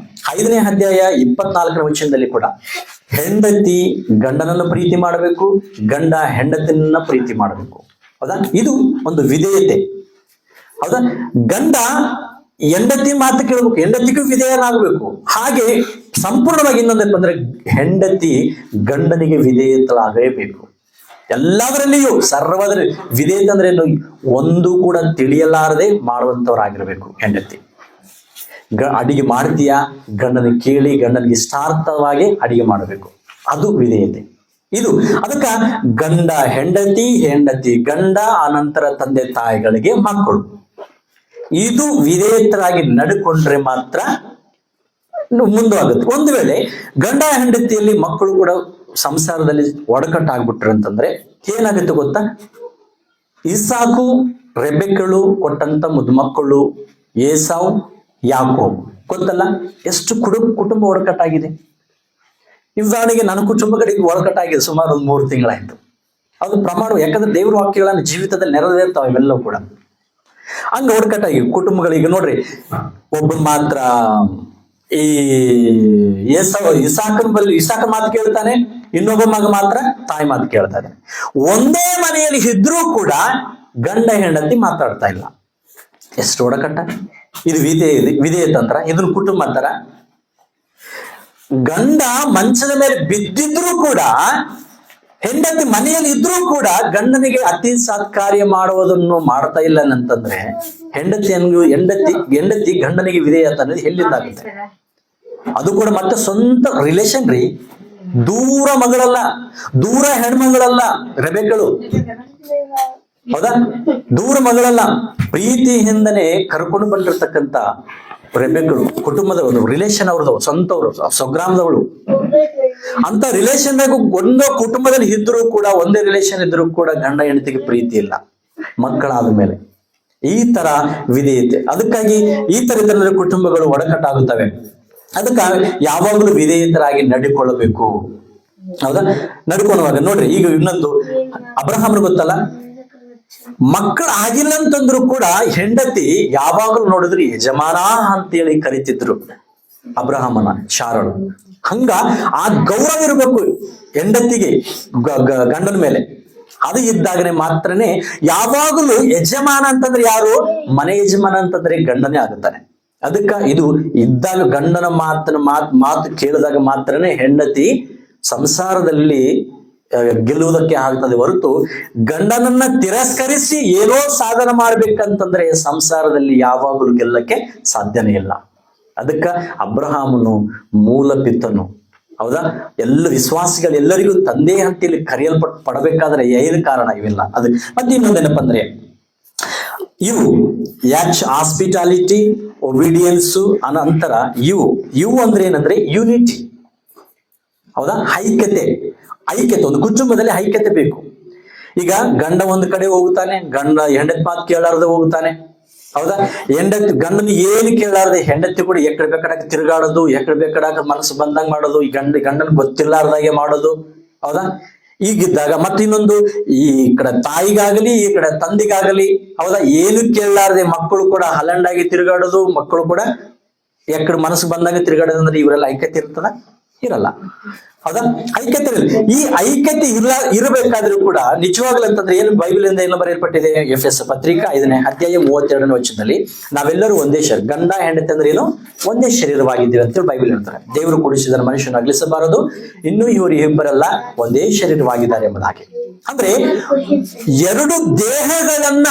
5ನೇ ಅಧ್ಯಾಯ 24ನೇ ವಚನದಲ್ಲಿ ಕೂಡ ಹೆಂಡತಿ ಗಂಡನನ್ನು ಪ್ರೀತಿ ಮಾಡಬೇಕು, ಗಂಡ ಹೆಂಡತಿಯನ್ನ ಪ್ರೀತಿ ಮಾಡಬೇಕು, ಹೌದಾ. ಇದು ಒಂದು ವಿಧೇಯತೆ, ಹೌದಾ. ಗಂಡ ಹೆಂಡತಿ ಮಾತು ಕೇಳಬೇಕು, ಹೆಂಡತಿಗೂ ವಿಧೇಯನಾಗಬೇಕು. ಹಾಗೆ ಸಂಪೂರ್ಣವಾಗಿ ಇನ್ನೊಂದಪ್ಪ ಅಂದ್ರೆ, ಹೆಂಡತಿ ಗಂಡನಿಗೆ ವಿಧೇಯತಳಾಗಬೇಕು. ಎಲ್ಲದರಲ್ಲಿಯೂ ಸರ್ವದಲ್ಲಿ ವಿಧೇಯತೆ ಅಂದ್ರೆ ಏನು, ಒಂದು ಕೂಡ ತಿಳಿಯಲಾರದೆ ಮಾಡುವಂತವರಾಗಿರ್ಬೇಕು ಹೆಂಡತಿ. ಅಡಿಗೆ ಮಾಡ್ತೀಯಾ, ಗಂಡನ ಕೇಳಿ ಗಂಡನಿಗೆ ಇಷ್ಟಾರ್ಥವಾಗಿ ಅಡಿಗೆ ಮಾಡಬೇಕು, ಅದು ವಿಧೇಯತೆ. ಇದು ಅದಕ್ಕ ಗಂಡ ಹೆಂಡತಿ ಗಂಡ, ಆನಂತರ ತಂದೆ ತಾಯಿಗಳಿಗೆ ಮಕ್ಕಳು, ಇದು ವಿಧೇಯತರಾಗಿ ನಡ್ಕೊಂಡ್ರೆ ಮಾತ್ರ ಮುಂದುವಾಗುತ್ತೆ. ಒಂದು ವೇಳೆ ಗಂಡ ಹೆಂಡತಿಯಲ್ಲಿ ಮಕ್ಕಳು ಕೂಡ ಸಂಸಾರದಲ್ಲಿ ಒಡಕಟ್ಟಾಗ್ಬಿಟ್ರು ಅಂತಂದ್ರೆ ಏನಾಗುತ್ತೆ ಗೊತ್ತಾ. ಇಸಾಕು ರೆಬೆಕ್ಕಳು ಕೊಟ್ಟಂತ ಮುದ್ಮಕ್ಕಳು ಏಸಾವ್ ಯಾಕೋಬ್, ಗೊತ್ತಲ್ಲ ಎಷ್ಟು ಕುಟುಂಬ ಒಡಕಟ್ಟಾಗಿದೆ. ಉದಾಹರಣೆಗೆ ನನ್ನ ಕುಟುಂಬಗಳಿಗೆ ಒಡಕಟ್ಟಾಗಿದೆ ಸುಮಾರು ಒಂದು 3 ತಿಂಗಳಾಯ್ತು, ಅದು ಪ್ರಮಾಣ, ಯಾಕಂದ್ರೆ ದೇವ್ರ ವಾಕ್ಯಗಳನ್ನ ಜೀವಿತದಲ್ಲಿ ನೆರವೇರ್ತಾವೆ ಇವೆಲ್ಲವೂ ಕೂಡ. ಹಂಗ ಒಡ್ಕಟ್ಟಾಗಿ ಕುಟುಂಬಗಳಿಗೆ ನೋಡ್ರಿ, ಒಬ್ಬನ್ ಮಾತ್ರ ಈ ಇಸಾಕನ ಮಾತು ಕೇಳ್ತಾನೆ, ಇನ್ನೊಬ್ಬ ಮಗ ಮಾತ್ರ ತಾಯಿ ಮಾತು ಕೇಳ್ತಾ ಇದ್ದಾನೆ. ಒಂದೇ ಮನೆಯಲ್ಲಿ ಇದ್ರೂ ಕೂಡ ಗಂಡ ಹೆಂಡತಿ ಮಾತಾಡ್ತಾ ಇಲ್ಲ. ಎಷ್ಟು ಒಡಕಟ್ಟ ಇದು! ವಿಧೇಯ ತಂತ್ರ, ಇದನ್ನ ಕುಟುಂಬ ಅಂತಾರ. ಗಂಡ ಮಂಚದ ಮೇಲೆ ಬಿದ್ದಿದ್ರು ಕೂಡ, ಹೆಂಡತಿ ಮನೆಯಲ್ಲಿ ಇದ್ರೂ ಕೂಡ ಗಂಡನಿಗೆ ಅತಿ ಸತ್ಕಾರ್ಯ ಮಾಡುವುದನ್ನು ಮಾಡ್ತಾ ಇಲ್ಲ ಅಂತಂದ್ರೆ ಹೆಂಡತಿ ಗಂಡನಿಗೆ ವಿಧೇಯ ಅನ್ನೋದು ಎಲ್ಲಿಂದ ಆಗುತ್ತೆ? ಅದು ಕೂಡ ಮತ್ತೆ ಸ್ವಂತ ರಿಲೇಷನ್ ರೀ, ದೂರ ಮಗಳಲ್ಲ, ದೂರ ಹೆಣ್ಮಗಳಲ್ಲ ರೆಬೆಕ್ಕಳು, ಹೌದಾ? ದೂರ ಮಗಳಲ್ಲ, ಪ್ರೀತಿಯಿಂದನೇ ಕರ್ಕೊಂಡು ಬಂದಿರತಕ್ಕಂತ ರೆಬೆಕ್ಕಳು, ಕುಟುಂಬದವರು, ರಿಲೇಷನ್ ಅವ್ರದವು, ಸ್ವಂತವ್ರು, ಸ್ವಗ್ರಾಮದವಳು. ಅಂತ ರಿಲೇಷನ್ದಾಗೂ ಒಂದೋ ಕುಟುಂಬದಲ್ಲಿ ಇದ್ರೂ ಕೂಡ, ಒಂದೇ ರಿಲೇಷನ್ ಇದ್ರೂ ಕೂಡ ಗಂಡ ಹೆಂಡತಿಗೆ ಪ್ರೀತಿ ಇಲ್ಲ ಮಕ್ಕಳಾದ ಮೇಲೆ. ಈ ತರ ವಿಧೇಯತೆ, ಅದಕ್ಕಾಗಿ ಈ ತರ ಇದ್ದರೆ ಕುಟುಂಬಗಳು ಒಡಕಟ್ಟಾಗುತ್ತವೆ. ಅದಕ್ಕಾಗಿ ಯಾವಾಗಲೂ ವಿಧೇಯತರಾಗಿ ನಡ್ಕೊಳ್ಳಬೇಕು, ಹೌದಾ? ನಡ್ಕೊಳ್ಳುವಾಗ ನೋಡ್ರಿ, ಈಗ ಇನ್ನೊಂದು ಅಬ್ರಹಾಮರು ಗೊತ್ತಲ್ಲ, ಮಕ್ಕಳು ಆಗಿಲ್ಲ ಅಂತಂದ್ರು ಕೂಡ ಹೆಂಡತಿ ಯಾವಾಗಲೂ ನೋಡಿದ್ರಿ ಯಜಮಾನ ಅಂತೇಳಿ ಕರಿತಿದ್ರು ಅಬ್ರಹಾಮನ, ಶಾರಳು. ಹಂಗ ಆ ಗೌರವ ಇರಬೇಕು ಹೆಂಡತಿಗೆ ಗಂಡನ ಮೇಲೆ. ಅದು ಇದ್ದಾಗನೆ ಮಾತ್ರನೇ ಯಾವಾಗಲೂ ಯಜಮಾನ ಅಂತಂದ್ರೆ ಯಾರು? ಮನೆ ಯಜಮಾನ ಅಂತಂದ್ರೆ ಗಂಡನೇ ಆಗುತ್ತಾನೆ. ಅದಕ್ಕ ಇದು ಇದ್ದಾಗ ಗಂಡನ ಮಾತು ಕೇಳಿದಾಗ ಮಾತ್ರನೇ ಹೆಂಡತಿ ಸಂಸಾರದಲ್ಲಿ ಗೆಲ್ಲುವುದಕ್ಕೆ ಆಗ್ತದೆ ಹೊರತು ಗಂಡನನ್ನ ತಿರಸ್ಕರಿಸಿ ಏನೋ ಸಾಧನ ಮಾಡ್ಬೇಕಂತಂದ್ರೆ ಸಂಸಾರದಲ್ಲಿ ಯಾವಾಗಲೂ ಗೆಲ್ಲಕ್ಕೆ ಸಾಧ್ಯನೇ ಇಲ್ಲ. ಅದಕ್ಕ ಅಬ್ರಹಾಮನು ಮೂಲ ಪಿತನು, ಹೌದಾ? ಎಲ್ಲ ವಿಶ್ವಾಸಿಗಳೆಲ್ಲರಿಗೂ ತಂದೆ ಅಂತೇಳಿ ಪಡಬೇಕಾದ್ರೆ ಏನು ಕಾರಣ? ಇವೆಲ್ಲ. ಅದು ಮತ್ತೆ ಇನ್ನೊಂದೇನಪ್ಪ ಅಂದ್ರೆ, ಇವು ಹಾಸ್ಪಿಟಾಲಿಟಿ, ಒಬಿಡಿಯನ್ಸು ಅನಂತರ ಇವು ಅಂದ್ರೆ ಏನಂದ್ರೆ ಯೂನಿಟಿ, ಹೌದಾ? ಐಕ್ಯತೆ. ಒಂದು ಕುಟುಂಬದಲ್ಲಿ ಐಕ್ಯತೆ ಬೇಕು. ಈಗ ಗಂಡ ಒಂದು ಕಡೆ ಹೋಗ್ತಾನೆ, ಗಂಡ ಹೆಂಡತಿ ಮಾತು ಕೇಳಾರದೆ ಹೋಗ್ತಾನೆ, ಹೌದಾ? ಗಂಡನ ಏನು ಕೇಳಾರದೆ ಹೆಂಡತಿ ಕೂಡ ಎಕಡೆ ಬೇಕಾದಾಗ ತಿರುಗಾಡೋದು, ಎಕಡೆ ಬೇಕಾದಾಗ ಮನಸ್ಸು ಬಂದಂಗ್ ಮಾಡೋದು, ಈ ಗಂಡನ ಗೊತ್ತಿಲ್ಲಾರ್ದಾಗೆ ಮಾಡೋದು, ಹೌದಾ? ಈಗಿದ್ದಾಗ ಮತ್ತಿನ್ನೊಂದು, ಈ ಕಡೆ ತಾಯಿಗಾಗಲಿ ಈ ಕಡೆ ತಂದಿಗಾಗಲಿ, ಹೌದಾ, ಏನು ಕೇಳಲಾರದೆ ಮಕ್ಕಳು ಕೂಡ ಹಲಂಡಾಗಿ ತಿರುಗಾಡೋದು, ಮಕ್ಕಳು ಕೂಡ ಎಕಡೆ ಮನಸ್ಸು ಬಂದಾಗ ತಿರುಗಾಡೋದು. ಅಂದ್ರೆ ಇವರೆಲ್ಲ ಐಕ್ಯತೆ ಇರ್ತದ? ಇರಲ್ಲ, ಹೌದಾ? ಐಕ್ಯತೆ ಈ ಐಕ್ಯತೆ ಇರಬೇಕಾದ್ರೂ ಕೂಡ ನಿಜವಾಗ್ಲೂ ಅಂತಂದ್ರೆ ಏನು ಬೈಬಲ್ ಇಂದ ಏನು ಬರೆಯಲ್ಪಟ್ಟಿದೆ? ಎಫೆಸ ಪತ್ರಿಕಾ 5ನೇ ಅಧ್ಯಾಯ 32ನೇ ವಚನದಲ್ಲಿ ನಾವೆಲ್ಲರೂ ಒಂದೇ ಶರೀರ, ಗಂಡ ಹೆಂಡತಿ ಅಂದ್ರೆ ಏನು? ಒಂದೇ ಶರೀರವಾಗಿದ್ದೀವಿ ಅಂತೇಳಿ ಬೈಬಲ್ ಹೇಳ್ತಾರೆ. ದೇವರು ಕೂಡಿಸಿದ ಮನುಷ್ಯನ ಅಗಲಿಸಬಾರದು, ಇನ್ನು ಇವರು ಇಬ್ಬರೆಲ್ಲ ಒಂದೇ ಶರೀರವಾಗಿದ್ದಾರೆ ಎಂಬುದಾಗಿ. ಅಂದ್ರೆ ಎರಡು ದೇಹಗಳನ್ನ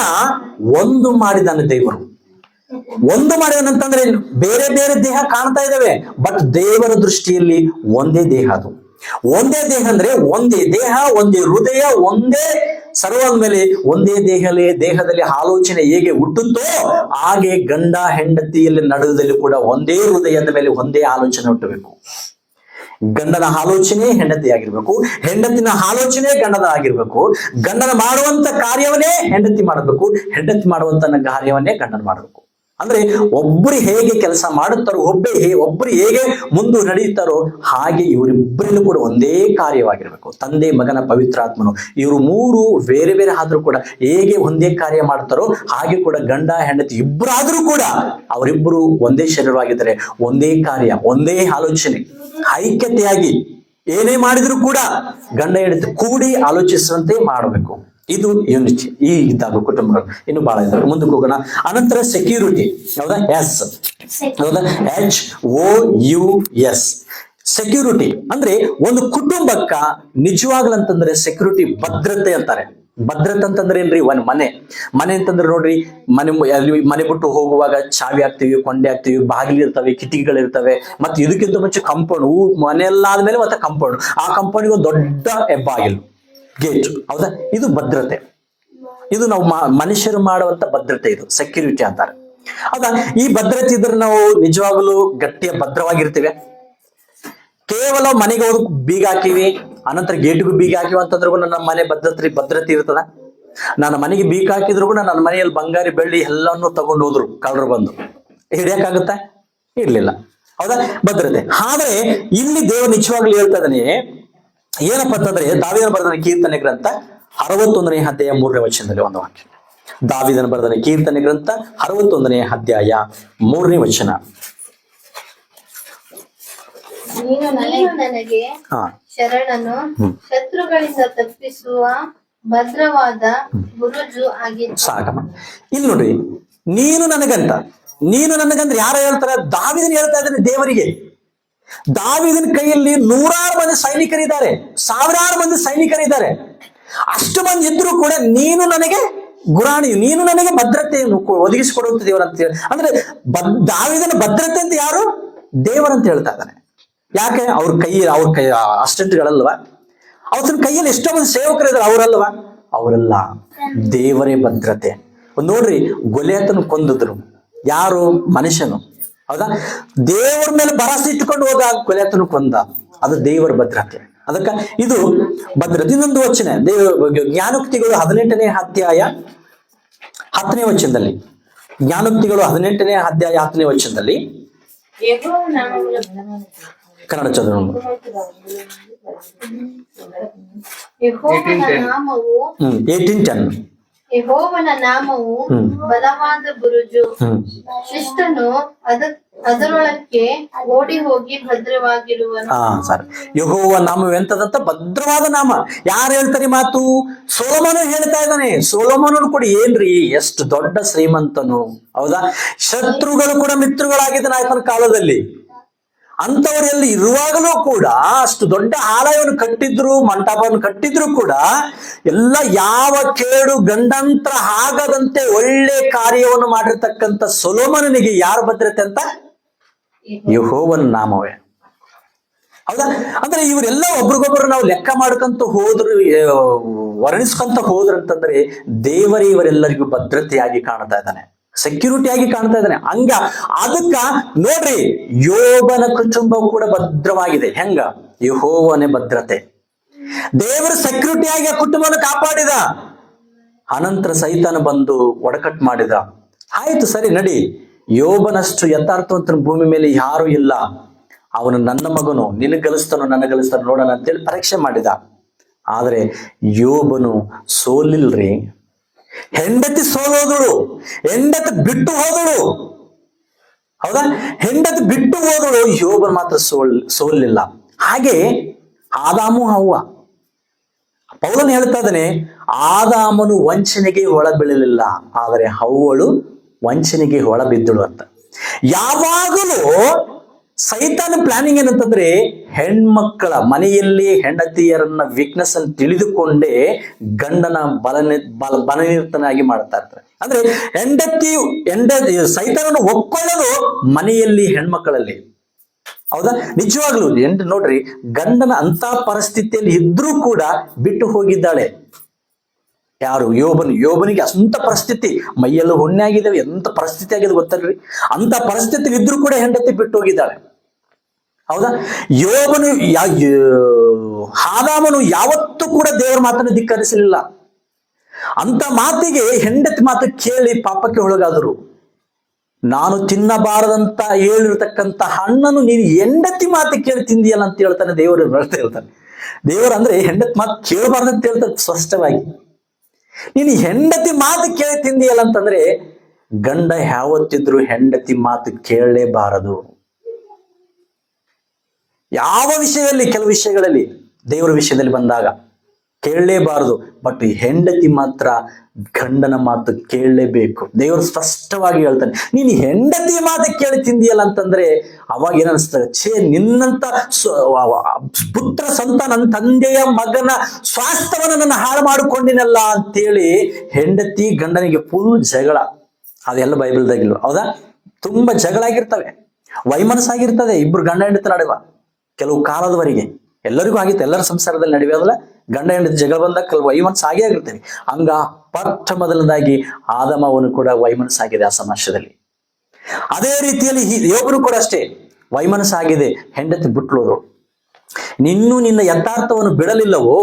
ಒಂದು ಮಾಡಿದಾನೆ ದೇವರು. ಒಂದು ಮಾಡಿದನಂತಂದ್ರೆ ಬೇರೆ ಬೇರೆ ದೇಹ ಕಾಣ್ತಾ ಇದಾವೆ, ಬಟ್ ದೇವರ ದೃಷ್ಟಿಯಲ್ಲಿ ಒಂದೇ ದೇಹ. ಅದು ಒಂದೇ ದೇಹ ಅಂದ್ರೆ ಒಂದೇ ದೇಹ, ಒಂದೇ ಹೃದಯ, ಒಂದೇ ಸರ್ವ ಮೇಲೆ ಒಂದೇ ದೇಹದಲ್ಲಿ ಆಲೋಚನೆ ಹೇಗೆ ಹುಟ್ಟುತ್ತೋ ಹಾಗೆ ಗಂಡ ಹೆಂಡತಿಯಲ್ಲಿ ನಡುವದಲ್ಲಿ ಕೂಡ ಒಂದೇ ಹೃದಯದ ಮೇಲೆ ಒಂದೇ ಆಲೋಚನೆ ಹುಟ್ಟಬೇಕು. ಗಂಡನ ಆಲೋಚನೆ ಹೆಂಡತಿ ಆಗಿರ್ಬೇಕು, ಹೆಂಡತಿನ ಆಲೋಚನೆ ಗಂಡನ ಆಗಿರ್ಬೇಕು. ಗಂಡನ ಮಾಡುವಂತ ಕಾರ್ಯವನ್ನೇ ಹೆಂಡತಿ ಮಾಡಬೇಕು, ಹೆಂಡತಿ ಮಾಡುವಂತ ಕಾರ್ಯವನ್ನೇ ಗಂಡನ ಮಾಡಬೇಕು. ಅಂದ್ರೆ ಒಬ್ಬರು ಹೇಗೆ ಕೆಲಸ ಮಾಡುತ್ತಾರೋ, ಒಬ್ಬರು ಹೇಗೆ ಮುಂದೆ ನಡೆಯುತ್ತಾರೋ ಹಾಗೆ ಇವರಿಬ್ಬರಲ್ಲೂ ಕೂಡ ಒಂದೇ ಕಾರ್ಯವಾಗಿರ್ಬೇಕು. ತಂದೆ, ಮಗನ, ಪವಿತ್ರಾತ್ಮನು, ಇವರು ಮೂರು ಬೇರೆ ಬೇರೆ ಆದ್ರೂ ಕೂಡ ಹೇಗೆ ಒಂದೇ ಕಾರ್ಯ ಮಾಡ್ತಾರೋ ಹಾಗೆ ಕೂಡ ಗಂಡ ಹೆಂಡತಿ ಇಬ್ಬರಾದ್ರೂ ಕೂಡ ಅವರಿಬ್ಬರು ಒಂದೇ ಶರೀರವಾಗಿದ್ದಾರೆ, ಒಂದೇ ಕಾರ್ಯ, ಒಂದೇ ಆಲೋಚನೆ, ಐಕ್ಯತೆಯಾಗಿ ಏನೇ ಮಾಡಿದ್ರು ಕೂಡ ಗಂಡ ಹೆಂಡತಿ ಕೂಡಿ ಆಲೋಚಿಸುವಂತೆ ಮಾಡಬೇಕು. ಇದು ಯೂನಿಟಿ. ಈ ಇದ್ದಾಗ ಕುಟುಂಬಗಳು ಇನ್ನು ಬಹಳ ಇದ್ದಾವೆ. ಮುಂದಕ್ಕೆ ಹೋಗೋಣ. ಅನಂತರ ಸೆಕ್ಯೂರಿಟಿ, ಹೌದಾ? ಹೌದಾ? HOUS. ಸೆಕ್ಯೂರಿಟಿ ಅಂದ್ರೆ ಒಂದು ಕುಟುಂಬಕ್ಕ ನಿಜವಾಗ್ಲಂತಂದ್ರೆ ಸೆಕ್ಯೂರಿಟಿ, ಭದ್ರತೆ ಅಂತಾರೆ. ಭದ್ರತೆ ಅಂತಂದ್ರೆ ಏನ್ರಿ? ಒಂದ್ ಮನೆ ಅಂತಂದ್ರೆ ನೋಡ್ರಿ, ಮನೆ ಬಿಟ್ಟು ಹೋಗುವಾಗ ಚಾವಿ ಹಾಕ್ತಿವಿ, ಕೊಂಡೆ ಹಾಕ್ತಿವಿ, ಬಾಗಿಲಿರ್ತವೆ, ಕಿಟಕಿಗಳಿರ್ತವೆ, ಮತ್ತೆ ಇದಕ್ಕಿಂತ ಮುಂಚೆ ಕಾಂಪೌಂಡ್, ಮನೆಯಲ್ಲಾದ್ಮೇಲೆ ಮತ್ತೆ ಕಾಂಪೌಂಡ್, ಆ ಕಾಂಪೌಂಡ್ಗೆ ಒಂದು ದೊಡ್ಡ ಬಾಗಿಲು, ಗೇಟ್, ಹೌದಾ? ಇದು ಭದ್ರತೆ. ಇದು ನಾವು ಮನುಷ್ಯರು ಮಾಡುವಂತ ಭದ್ರತೆ, ಇದು ಸೆಕ್ಯೂರಿಟಿ ಅಂತಾರೆ. ಹೌದಾ? ಈ ಭದ್ರತೆ ಇದ್ರೆ ನಾವು ನಿಜವಾಗಲೂ ಗಟ್ಟಿಯ ಭದ್ರವಾಗಿರ್ತೀವಿ. ಕೇವಲ ಮನೆಗೆ ಹೋಗಿ ಬೀಗ ಹಾಕಿವಿ, ಅನಂತರ ಗೇಟ್ಗೂ ಬೀಗ ಹಾಕಿವಿ ಅಂತಂದ್ರೂ ನನ್ನ ಮನೆ ಭದ್ರತೆ ಇರ್ತದ? ನನ್ನ ಮನೆಗೆ ಬೀಗ ಹಾಕಿದ್ರು ಕೂಡ ನನ್ನ ಮನೆಯಲ್ಲಿ ಬಂಗಾರಿ ಬೆಳ್ಳಿ ಎಲ್ಲಾನು ತಗೊಂಡು ಹೋದ್ರು ಕಳ್ಳರು ಬಂದು ಹಿಡಿಯಕ್ಕಾಗುತ್ತಾ? ಇರ್ಲಿಲ್ಲ, ಹೌದಾ? ಭದ್ರತೆ. ಆದ್ರೆ ಇಲ್ಲಿ ದೇವರು ನಿಜವಾಗ್ಲೂ ಹೇಳ್ತಾ ಇದ್ದಾನೆ, ಏನಪ್ಪ ಅಂತಂದ್ರೆ ದಾವೀದನು ಬರೆದ ಕೀರ್ತನೆ ಗ್ರಂಥ 61ನೇ ಅಧ್ಯಾಯ 3ನೇ ವಚನದಲ್ಲಿ ಒಂದು ವಾಕ್ಯ. ದಾವೀದನ ಬರೆದ ಕೀರ್ತನೆ ಗ್ರಂಥ 61ನೇ ಅಧ್ಯಾಯ 3ನೇ ವಚನ. ನೀನು ನನಗೆ ಶರಣನು, ಶತ್ರುಗಳಿಂದ ತಪ್ಪಿಸುವ ಭದ್ರವಾದ ಬುರುಜು ಆಗಿದ್ದು. ಸಾಕಮ್ಮ. ಇಲ್ಲಿ ನೋಡ್ರಿ, ನೀನು ನನಗಂದ್ರೆ ಯಾರು ಹೇಳ್ತಾರ? ದಾವೀದನ ಹೇಳ್ತಾ ಇದ್ದಾನೆ ದೇವರಿಗೆ. ದಾವೀದನ ಕೈಯಲ್ಲಿ 100 ಮಂದಿ ಸೈನಿಕರಿದ್ದಾರೆ, 1000 ಮಂದಿ ಸೈನಿಕರಿದ್ದಾರೆ. ಅಷ್ಟು ಮಂದಿ ಇದ್ರೂ ಕೂಡ ನೀನು ನನಗೆ ಗುರಾಣಿ, ನೀನು ನನಗೆ ಭದ್ರತೆಯನ್ನು ಒದಗಿಸಿಕೊಡುವಂತ ದೇವರ ಅಂತ ಹೇಳಿ, ಅಂದ್ರೆ ದಾವೀದನ ಭದ್ರತೆ ಅಂತ ಯಾರು? ದೇವರಂತ ಹೇಳ್ತಾ ಇದ್ದಾನೆ. ಯಾಕೆ? ಅವ್ರ ಕೈ ಅಸಿಸ್ಟೆಂಟ್ಗಳಲ್ವಾ? ಅವತ್ತಿನ ಕೈಯಲ್ಲಿ ಎಷ್ಟೋ ಮಂದಿ ಸೇವಕರಿದ್ದಾರೆ, ಅವರಲ್ವಾ? ಅವರಲ್ಲ, ದೇವರೇ ಭದ್ರತೆ. ನೋಡ್ರಿ, ಗೊಲಿಯಾತನ ಕೊಂದಿದ್ರು ಯಾರು? ಮನುಷ್ಯನು. ಹೌದಾ? ದೇವರ ಮೇಲೆ ಭರವಸೆ ಇಟ್ಟುಕೊಂಡು ಹೋದ ಗೊಲಿಯಾತನ ಕೊಂದ, ಅದು ದೇವರ ಭದ್ರತೆ. ಅದಕ್ಕ ಇದು ಭದ್ರತೆ. ಇನ್ನೊಂದು ವಚನ, ಜ್ಞಾನೋಕ್ತಿಗಳು 18ನೇ ಅಧ್ಯಾಯ 10ನೇ ವಚನದಲ್ಲಿ, ಜ್ಞಾನೋಕ್ತಿಗಳು 18ನೇ ಅಧ್ಯಾಯ 10ನೇ ವಚನದಲ್ಲಿ, ಕನ್ನಡ ಚಂದ್ರ ಯೆಹೋವನ ನಾಮವು ಬಲವಾದ ಬುರುಜು, ಶಿಷ್ಟನು ಅದರೊಳಕ್ಕೆ ಓಡಿ ಹೋಗಿ ಭದ್ರವಾಗಿರುವನು. ಸರ್, ಯೆಹೋವ ನಾಮವು ಎಂತದಂತ? ಭದ್ರವಾದ ನಾಮ. ಯಾರು ಹೇಳ್ತಾರೆ ಮಾತು? ಸೊಲೊಮೋನ ಹೇಳ್ತಾ ಇದ್ದಾನೆ. ಸೊಲೊಮೋನನು ಕೂಡ ಏನ್ರಿ, ಎಷ್ಟು ದೊಡ್ಡ ಶ್ರೀಮಂತನು. ಹೌದಾ? ಶತ್ರುಗಳು ಕೂಡ ಮಿತ್ರಗಳಾಗಿದ್ದಾನೆ ಆತನ ಕಾಲದಲ್ಲಿ. ಅಂತವರೆಲ್ಲಿ ಇರುವಾಗಲೂ ಕೂಡ ಅಷ್ಟು ದೊಡ್ಡ ಆಲಯವನ್ನು ಕಟ್ಟಿದ್ರು, ಮಂಟಪವನ್ನು ಕಟ್ಟಿದ್ರು ಕೂಡ ಎಲ್ಲ ಯಾವ ಕೇಡು ಗಂಡಂತರ ಆಗದಂತೆ ಒಳ್ಳೆ ಕಾರ್ಯವನ್ನು ಮಾಡಿರ್ತಕ್ಕಂಥ ಸೊಲೊಮೋನನಿಗೆ ಯಾರು ಭದ್ರತೆ ಅಂತ? ಯೆಹೋವನ ನಾಮವೇ. ಹೌದಾ? ಅಂದ್ರೆ ಇವರೆಲ್ಲ ಒಬ್ರಿಗೊಬ್ರು ನಾವು ಲೆಕ್ಕ ಮಾಡ್ಕೊಂತ ಹೋದ್ರು, ವರ್ಣಿಸ್ಕೊಂತ ಹೋದ್ರು ಅಂತಂದ್ರೆ ದೇವರೇ ಇವರೆಲ್ಲರಿಗೂ ಭದ್ರತೆಯಾಗಿ ಕಾಣ್ತಾ ಇದ್ದಾನೆ, ಸೆಕ್ಯೂರಿಟಿ ಆಗಿ ಕಾಣ್ತಾ ಇದ್ದಾನೆ. ಅದಕ್ಕ ನೋಡ್ರಿ, ಯೋಬನ ಕುಟುಂಬ ಕೂಡ ಭದ್ರವಾಗಿದೆ. ಹೆಂಗ? ಯೆಹೋವನೇ ಭದ್ರತೆ. ದೇವರ ಸೆಕ್ಯೂರಿಟಿ ಆಗಿ ಆ ಕುಟುಂಬವನ್ನು ಕಾಪಾಡಿದ. ಅನಂತರ ಸೈತಾನ ಬಂದು ಒಡಕಟ್ಟು ಮಾಡಿದ. ಆಯ್ತು, ಸರಿ ನಡಿ, ಯೋಬನಷ್ಟು ಯಥಾರ್ಥವಂತನ ಭೂಮಿ ಮೇಲೆ ಯಾರು ಇಲ್ಲ, ಅವನು ನನ್ನ ಮಗನು, ನಿನಗೆ ಗಳಿಸ್ತಾನೋ ನನ್ನ ಗಳಿಸ್ತಾನೋ ನೋಡೋಣ ಅಂತೇಳಿ ಪರೀಕ್ಷೆ ಮಾಡಿದ. ಆದ್ರೆ ಯೋಬನು ಸೋಲಿಲ್ರಿ. ಹೆಂಡತಿ ಸೋಲೋದಳು, ಹೆಂಡತಿ ಬಿಟ್ಟು ಹೋದಳು. ಹೌದಾ? ಹೆಂಡತಿ ಬಿಟ್ಟು ಹೋದಳು, ಯೋಬನ್ ಮಾತ್ರ ಸೋಲಿಲ್ಲ. ಹಾಗೆ ಆದಾಮು ಹವ್ವ, ಪೌಲನು ಹೇಳ್ತಾ ಇದ್ದಾನೆ, ಆದಾಮನು ವಂಚನೆಗೆ ಒಳ ಬೀಳಲಿಲ್ಲ, ಆದರೆ ಹವ್ವಳು ವಂಚನೆಗೆ ಒಳ ಬಿದ್ದಳು ಅಂತ. ಯಾವಾಗಲೂ ಸೈತಾನ ಪ್ಲಾನಿಂಗ್ ಏನಂತಂದ್ರೆ, ಹೆಣ್ಮಕ್ಕಳ ಮನೆಯಲ್ಲಿ ಹೆಂಡತಿಯರನ್ನ ವೀಕ್ನೆಸ್ ಅನ್ನು ತಿಳಿದುಕೊಂಡೇ ಗಂಡನ ಬಲನಿರ್ತನಾಗಿ ಮಾಡ್ತಾ ಇರ್ತಾರೆ. ಅಂದ್ರೆ ಹೆಂಡತಿ ಸೈತಾನನ್ನು ಒಕ್ಕೊಳ್ಳೋದು ಮನೆಯಲ್ಲಿ, ಹೆಣ್ಮಕ್ಕಳಲ್ಲಿ. ಹೌದಾ? ನಿಜವಾಗ್ಲೂ ನೋಡ್ರಿ, ಗಂಡನ ಅಂತ ಪರಿಸ್ಥಿತಿಯಲ್ಲಿ ಇದ್ರೂ ಕೂಡ ಬಿಟ್ಟು ಹೋಗಿದ್ದಾಳೆ. ಯಾರು? ಯೋಬನಿಗೆ ಅಂತ ಪರಿಸ್ಥಿತಿ, ಮೈಯೆಲ್ಲ ಹುಣ್ಣೆ ಆಗಿದ್ದಾವೆ, ಎಂತ ಪರಿಸ್ಥಿತಿ ಆಗಿದೆ ಗೊತ್ತಲ್ರಿ? ಅಂತ ಪರಿಸ್ಥಿತಿ ಇದ್ರೂ ಕೂಡ ಹೆಂಡತಿ ಬಿಟ್ಟು ಹೋಗಿದ್ದಾಳೆ. ಹೌದಾ? ಆದಾಮನು ಯಾವತ್ತೂ ಕೂಡ ದೇವರ ಮಾತನ್ನು ಧಿಕ್ಕರಿಸಲಿಲ್ಲ. ಅಂತ ಮಾತಿಗೆ ಹೆಂಡತಿ ಮಾತು ಕೇಳಿ ಪಾಪಕ್ಕೆ ಒಳಗಾದರು. ನಾನು ತಿನ್ನಬಾರದಂತ ಹೇಳಿರ್ತಕ್ಕಂಥ ಹಣ್ಣನ್ನು ನೀನು ಹೆಂಡತಿ ಮಾತು ಕೇಳಿ ತಿಂದಿಯಲ್ಲ ಅಂತ ಹೇಳ್ತಾನೆ ದೇವರು. ಹೇಳ್ತಾನೆ ದೇವರು, ಅಂದ್ರೆ ಹೆಂಡತಿ ಮಾತು ಕೇಳಬಾರ್ದಂತ ಹೇಳ್ತಾರೆ ಸ್ಪಷ್ಟವಾಗಿ. ನೀನು ಹೆಂಡತಿ ಮಾತು ಕೇಳಿ ತಿಂದಿಯಲ್ಲ ಅಂತಂದ್ರೆ, ಗಂಡ ಯಾವತ್ತಿದ್ರು ಹೆಂಡತಿ ಮಾತು ಕೇಳಲೇಬಾರದು. ಯಾವ ವಿಷಯದಲ್ಲಿ, ಕೆಲವು ವಿಷಯಗಳಲ್ಲಿ, ದೇವರ ವಿಷಯದಲ್ಲಿ ಬಂದಾಗ ಕೇಳಲೇಬಾರದು. ಬಟ್ ಹೆಂಡತಿ ಮಾತ್ರ ಗಂಡನ ಮಾತು ಕೇಳಲೇಬೇಕು. ದೇವರು ಸ್ಪಷ್ಟವಾಗಿ ಹೇಳ್ತಾನೆ, ನೀನು ಹೆಂಡತಿ ಮಾತು ಕೇಳಿ ತಿಂದಿಯಲ್ಲ ಅಂತಂದ್ರೆ ಅವಾಗ ಏನನ್ಸ್ತದೆ? ನಿನ್ನಂತ ಪುತ್ರ ಸಂತಾನ, ನನ್ನ ತಂದೆಯ ಮಗನ ಸ್ವಾಸ್ಥ್ಯವನ್ನು ನನ್ನ ಹಾಳು ಮಾಡಿಕೊಂಡಿನಲ್ಲ ಅಂತೇಳಿ ಹೆಂಡತಿ ಗಂಡನಿಗೆ ಫುಲ್ ಜಗಳ. ಅದೆಲ್ಲ ಬೈಬಲ್ದಾಗಿಲ್ವ? ಹೌದಾ? ತುಂಬಾ ಜಗಳ ಆಗಿರ್ತವೆ, ವೈಮನಸ್ಸಾಗಿರ್ತದೆ ಇಬ್ರು ಗಂಡ ಹೆಂಡತಿ ನಡುವ. ಕೆಲವು ಕಾಲದವರೆಗೆ ಎಲ್ಲರಿಗೂ ಆಗಿತ್ತು, ಎಲ್ಲರ ಸಂಸಾರದಲ್ಲಿ ನಡೆಯೋದಲ್ಲ, ಗಂಡ ಹೆಂಡತಿ ಜಗಳ ಬಂದಾಗ ಕೆಲವು ವೈಮನಸ್ಸು ಆಗೇ ಆಗಿರ್ತೇವೆ. ಹಂಗ ಮೊದಲನೇದಾಗಿ ಆದಮವನು ಕೂಡ ವೈಮನಸ್ಸಾಗಿದೆ ಆ ಸಮಸ್ಯೆದಲ್ಲಿ. ಅದೇ ರೀತಿಯಲ್ಲಿ ಯೋಬನು ಕೂಡ ಅಷ್ಟೇ ವೈಮನಸ್ಸಾಗಿದೆ, ಹೆಂಡತಿ ಬಿಟ್ಲೋರು. ನಿನ್ನ ಯಥಾರ್ಥವನ್ನು ಬಿಡಲಿಲ್ಲವೋ,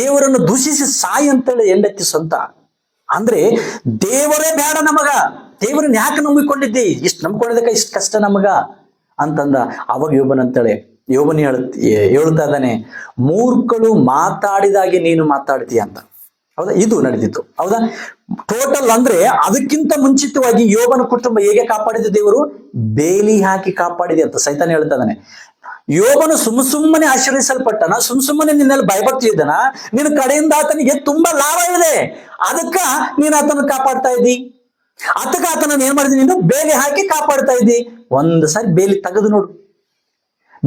ದೇವರನ್ನು ದೂಷಿಸಿ ಸಾಯಿ ಅಂತೇಳಿ ಹೆಂಡತಿ ಸ್ವಂತ. ಅಂದ್ರೆ ದೇವರೇ ಬೇಡ ನಮಗ, ದೇವರನ್ನ ಯಾಕೆ ನಂಬಿಕೊಂಡಿದ್ದಿ, ಇಷ್ಟು ನಂಬಿಕೊಂಡಿದ್ದಕ್ಕ ಇಷ್ಟು ಕಷ್ಟ ನಮಗ ಅಂತಂದ. ಅವಾಗ ಯೋಬನ್ ಹೇಳ್ತಾ ಇದ್ದಾನೆ, ಮೂರ್ಖಳು ಮಾತಾಡಿದಾಗೆ ನೀನು ಮಾತಾಡ್ತೀಯ ಅಂತ. ಹೌದಾ, ಇದು ನಡೆದಿತ್ತು. ಹೌದಾ, ಟೋಟಲ್ ಅಂದ್ರೆ ಅದಕ್ಕಿಂತ ಮುಂಚಿತವಾಗಿ ಯೋಬನ ಕುಟುಂಬ ಹೇಗೆ ಕಾಪಾಡಿದ ದೇವರು? ಬೇಲಿ ಹಾಕಿ ಕಾಪಾಡಿದೆ ಅಂತ ಸೈತಾನ ಹೇಳ್ತಾ ಇದ್ದಾನೆ. ಯೋಬನು ಸುಮ್ಮನೆ ಆಶೀರ್ವದಿಸಲ್ಪಟ್ಟನ, ಸುಮ್ಮನೆ ನಿನ್ನಲ್ಲಿ ಭಯಭಕ್ತಿ ಇದ್ದಾನ, ನಿನ್ನ ಕಡೆಯಿಂದ ಆತನಿಗೆ ತುಂಬಾ ಲಾಭ ಇದೆ, ಅದಕ್ಕ ನೀನ್ ಆತನ ಕಾಪಾಡ್ತಾ ಇದ್ದಿ. ಅದಕ್ಕ ಆತನ ಏನ್ ಮಾಡಿದ್ವಿ, ನೀನು ಬೇಲಿ ಹಾಕಿ ಕಾಪಾಡ್ತಾ ಇದ್ದಿ. ಒಂದು ಸಾರಿ ಬೇಲಿ ತೆಗೆದು ನೋಡು,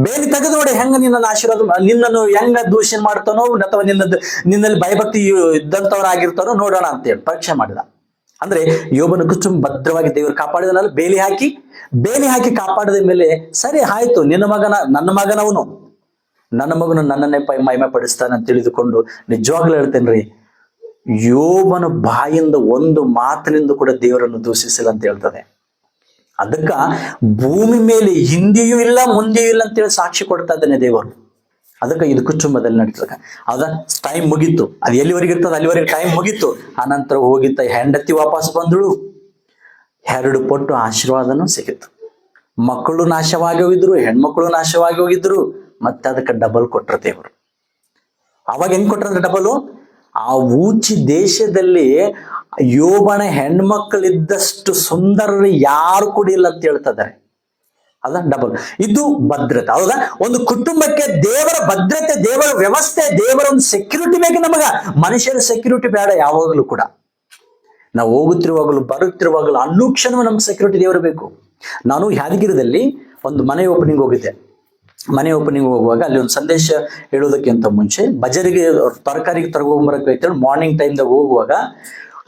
ಬೇಲಿ ತೆಗೆದು ನೋಡಿ ಹೆಂಗ ನಿನ್ನ ಆಶೀರ್ವಾದ, ನಿನ್ನನ್ನು ಹೆಂಗ ದೂಷಣೆ ಮಾಡ್ತಾನೋ ಅಥವಾ ನಿನ್ನಲ್ಲಿ ಭಯಭಕ್ತಿ ಇದ್ದಂಥವ್ರಾಗಿರ್ತಾನೋ ನೋಡೋಣ ಅಂತೇಳಿ ಪರೀಕ್ಷೆ ಮಾಡಿದ. ಅಂದ್ರೆ ಯೋಬನ ಕುಟುಂಬ ಭದ್ರವಾಗಿ ದೇವರು ಕಾಪಾಡಿದನಲ್ಲ, ಬೇಲಿ ಹಾಕಿ ಕಾಪಾಡಿದ ಮೇಲೆ ಸರಿ ಆಯ್ತು, ನನ್ನ ಮಗನವನು ನನ್ನನ್ನೇ ಮಹಿಮೆ ಪಡಿಸ್ತಾನೆ ಅಂತ ತಿಳಿದುಕೊಂಡು ನಿಜವಾಗ್ಲೂ ಹೇಳ್ತೇನ್ರಿ, ಯೋಬನ ಬಾಯಿಂದ ಒಂದು ಮಾತಿನಿಂದ ಕೂಡ ದೇವರನ್ನು ದೂಷಿಸಿಲ್ಲ ಅಂತ ಹೇಳ್ತದೆ. ಅದಕ್ಕ ಭೂಮಿ ಮೇಲೆ ಹಿಂದೆಯೂ ಇಲ್ಲ ಮುಂದೆಯೂ ಇಲ್ಲ ಅಂತೇಳಿ ಸಾಕ್ಷಿ ಕೊಡ್ತಾ ಇದ್ದಾನೆ ದೇವರು. ಅದಕ್ಕೆ ಇದು ಕುಟುಂಬದಲ್ಲಿ ನಡೀತದ. ಅದ ಟೈಮ್ ಮುಗೀತು, ಅದು ಎಲ್ಲಿವರೆಗೆ ಇರ್ತದೆ ಅಲ್ಲಿವರೆಗೆ ಟೈಮ್ ಮುಗೀತು. ಆನಂತರ ಹೋಗಿತ್ತ ಹೆಂಡತಿ ವಾಪಸ್ ಬಂದಳು, 2 ಪಟ್ಟು ಆಶೀರ್ವಾದನೂ ಸಿಗಿತ್ತು. ಮಕ್ಕಳು ನಾಶವಾಗಿ ಹೋಗಿದ್ರು, ಹೆಣ್ಮಕ್ಳು ನಾಶವಾಗಿ ಹೋಗಿದ್ರು, ಮತ್ತೆ ಅದಕ್ಕೆ ಡಬಲ್ ಕೊಟ್ರ ದೇವರು. ಅವಾಗ ಹೆಂಗ್ ಕೊಟ್ರಂದ್ರೆ ಡಬಲು, ಆ ಊಚಿ ದೇಶದಲ್ಲಿ ಯೋಬನ ಹೆಣ್ಮಕ್ಳಿದ್ದಷ್ಟು ಸುಂದರರು ಯಾರು ಕೂಡ ಇಲ್ಲ ಅಂತ ಹೇಳ್ತಾ ಇದ್ದಾರೆ. ಅದ ಡಬಲ್, ಇದು ಭದ್ರತೆ. ಹೌದಾ, ಒಂದು ಕುಟುಂಬಕ್ಕೆ ದೇವರ ಭದ್ರತೆ, ದೇವರ ವ್ಯವಸ್ಥೆ, ದೇವರ ಒಂದು ಸೆಕ್ಯೂರಿಟಿ ಬೇಕು ನಮಗ. ಮನುಷ್ಯರ ಸೆಕ್ಯೂರಿಟಿ ಬೇಡ ಯಾವಾಗಲೂ ಕೂಡ. ನಾವು ಹೋಗುತ್ತಿರುವಾಗಲೂ ಬರುತ್ತಿರುವಾಗಲೂ ಅನುಕ್ಷಣ ನಮ್ಗೆ ಸೆಕ್ಯೂರಿಟಿ ದೇವರು ಬೇಕು. ನಾನು ಯಾದಗಿರಿದಲ್ಲಿ ಒಂದು ಮನೆ ಓಪನಿಂಗ್ ಹೋಗಿದ್ದೆ. ಮನೆ ಓಪನಿಂಗ್ ಹೋಗುವಾಗ ಅಲ್ಲಿ ಒಂದು ಸಂದೇಶ ಹೇಳೋದಕ್ಕಿಂತ ಮುಂಚೆ ಬಜಾರಿಗೆ ತರಕಾರಿಗೆ ತಗೊಂಬರಕ್ಕೆ ಅಂತೇಳಿ ಮಾರ್ನಿಂಗ್ ಟೈಮ್ದಾಗ ಹೋಗುವಾಗ